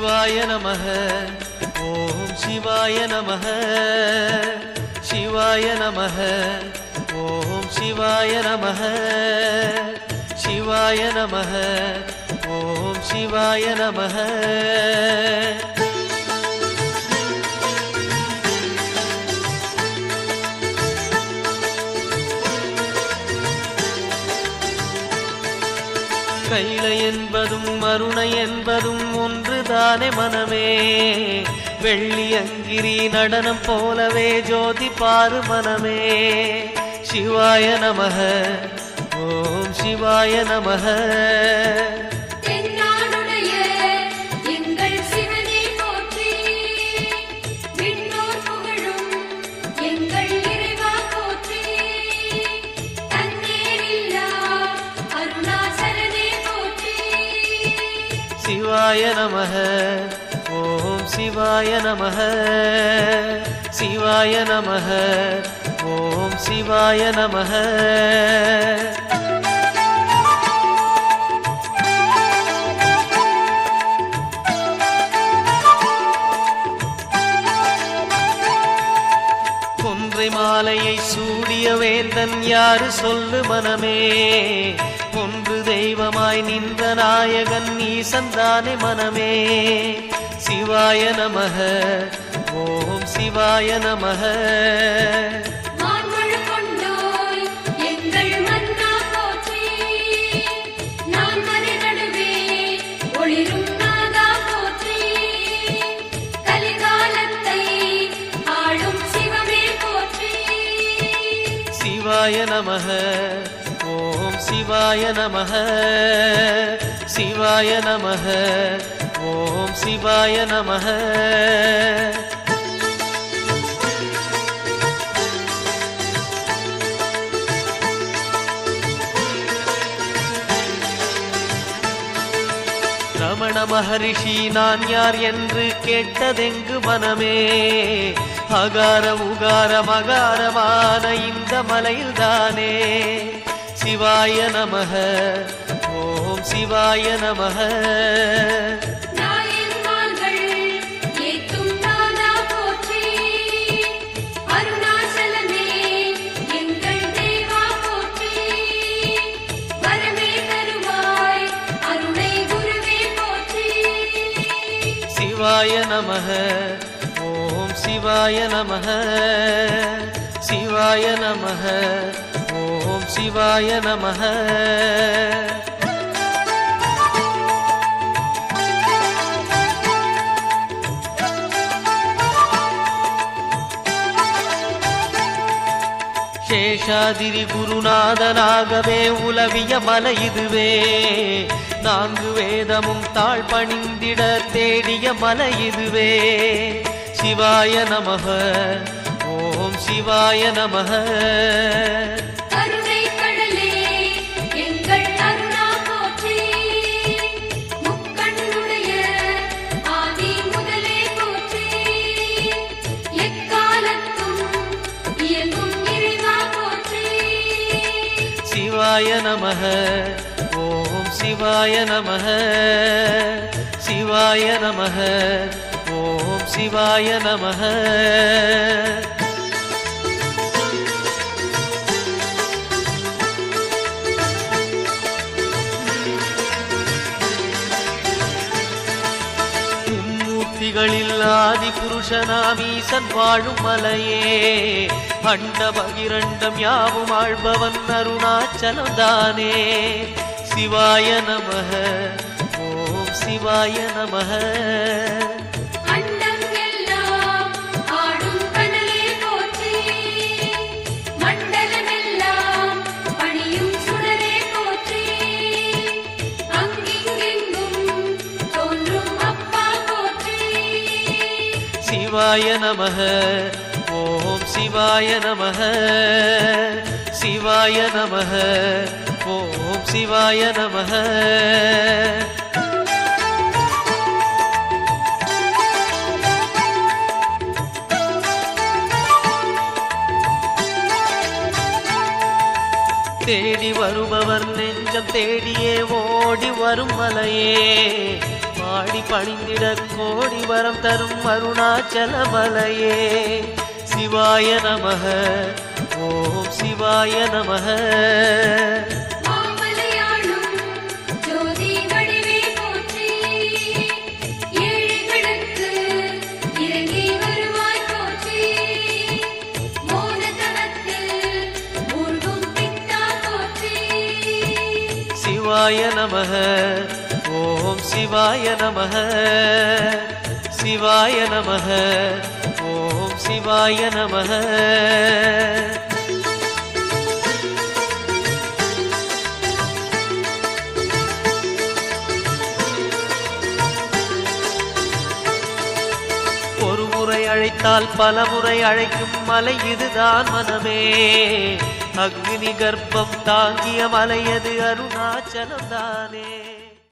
சிவாய நமः ஓம் சிவாய நமः சிவாய நமः ஓம் சிவாய நமः சிவாய நமः ஓம் சிவாய நமः கைலை என்பதும் மருணை என்பதும் ஒன்றுதானே மனமே வெள்ளி அங்கிரி நடனம் போலவே ஜோதி பாரு மனமே சிவாய நமः ஓம் சிவாய நமः தென்னாடுடைய எங்கள் சிவனே போற்றி விண்ணோர் புகழும் எங்கள் இறைவா போற்றி தன்னேரில்லா அருணாசலனே போற்றி சிவாய நமः ஓம் சிவாய நமः சிவாய நமः ஓம் சிவாய நமः கொன்றை மாலையை சூடிய வேந்தன் யாரு சொல்லு மனமே ஒன்று தெய்வமாய் நின்ற நாயகன் ஈசந்தானே மனமே சிவாய நமः ஓம் சிவாய நமः மான்மழு கொண்டோய் எங்கள் மன்னா போற்றி நான் மறை நடுவே ஒளிரும் நாதா போற்றி கலிகாலத்தை ஆளும் சிவமே போற்றி சிவாய நமः ஓம் சிவாய நமः சிவாய நமः ஓம் சிவாய நமः ரமண மகரிஷி நான் யார் என்று கேட்டதெங்கு மனமே அகார உகார மகாரமான இந்த மலையில்தானே சிவாய நமः ஓம் சிவாய நமः நாயன்மார்கள் ஏத்தும் நாதா போற்றி அருணாசலமே எங்கள் தேவா போற்றி வரமே தருவாய் அருணை குருவே போற்றி சிவாய நமः ஓம் சிவாய நமः சிவாய நமः ஓம் சிவாய நமः சேஷாதிரி குருநாதனாகவே உலவிய மலை இதுவே நான்கு வேதமும் தாழ் பணிந்திட தேடிய மலை இதுவே சிவாய நமः ஓம் சிவாய நமः கருணை கடலே எங்கள் அருணா போற்றி முக்கண்ணுடைய ஆதி முதலே போற்றி எக்காலத்தும் இயங்கும் இறைவா போற்றி சிவாய நமः ஓம் சிவாய நமः சிவாய நமः ஓம் சிவாய நமः மும்மூர்த்திகளில் ஆதி புருஷனாமீசன் வாழும் மலையே அண்ட பகிரண்டம் யாவும் ஆழ்பவன் அருணாச்சலம் தானே சிவாய நமः ஓம் சிவாய நமः அண்டம் எல்லாம் ஆடும் கனலே போற்றி மண்டலமெல்லாம் பணியும் சுடரே போற்றி அங்கிங்கெங்கும் தோன்றும் அப்பா போற்றி சிவாய நமः ஓம் சிவாய நமः சிவாய நமः ஓம் சிவாய நமः தேடி வருபவர் நெஞ்சம் தேடியே ஓடி வரும் மலையே பாட பணிந்திடி பணிந்திட கோடி வரம் தரும் அருணாச்சலமலையே சிவாய நமக ஓம் சிவாய நமக மாமலையாளும் ஜோதி வடிவே போற்றி ஏழைகளுக்கு இறங்கி வருவாய் போற்றி மோனதனத்தில் மூழ்கும் பித்தா போற்றி சிவாய நமக ஓம் சிவாய நமக சிவாய நமக ஓம் சிவாய நமக ஒரு முறை அழைத்தால் பல முறை அழைக்கும் மலை இதுதான் மனமே அக்னி கர்ப்பம் தாங்கிய மலையது அருணாச்சலம் தானே.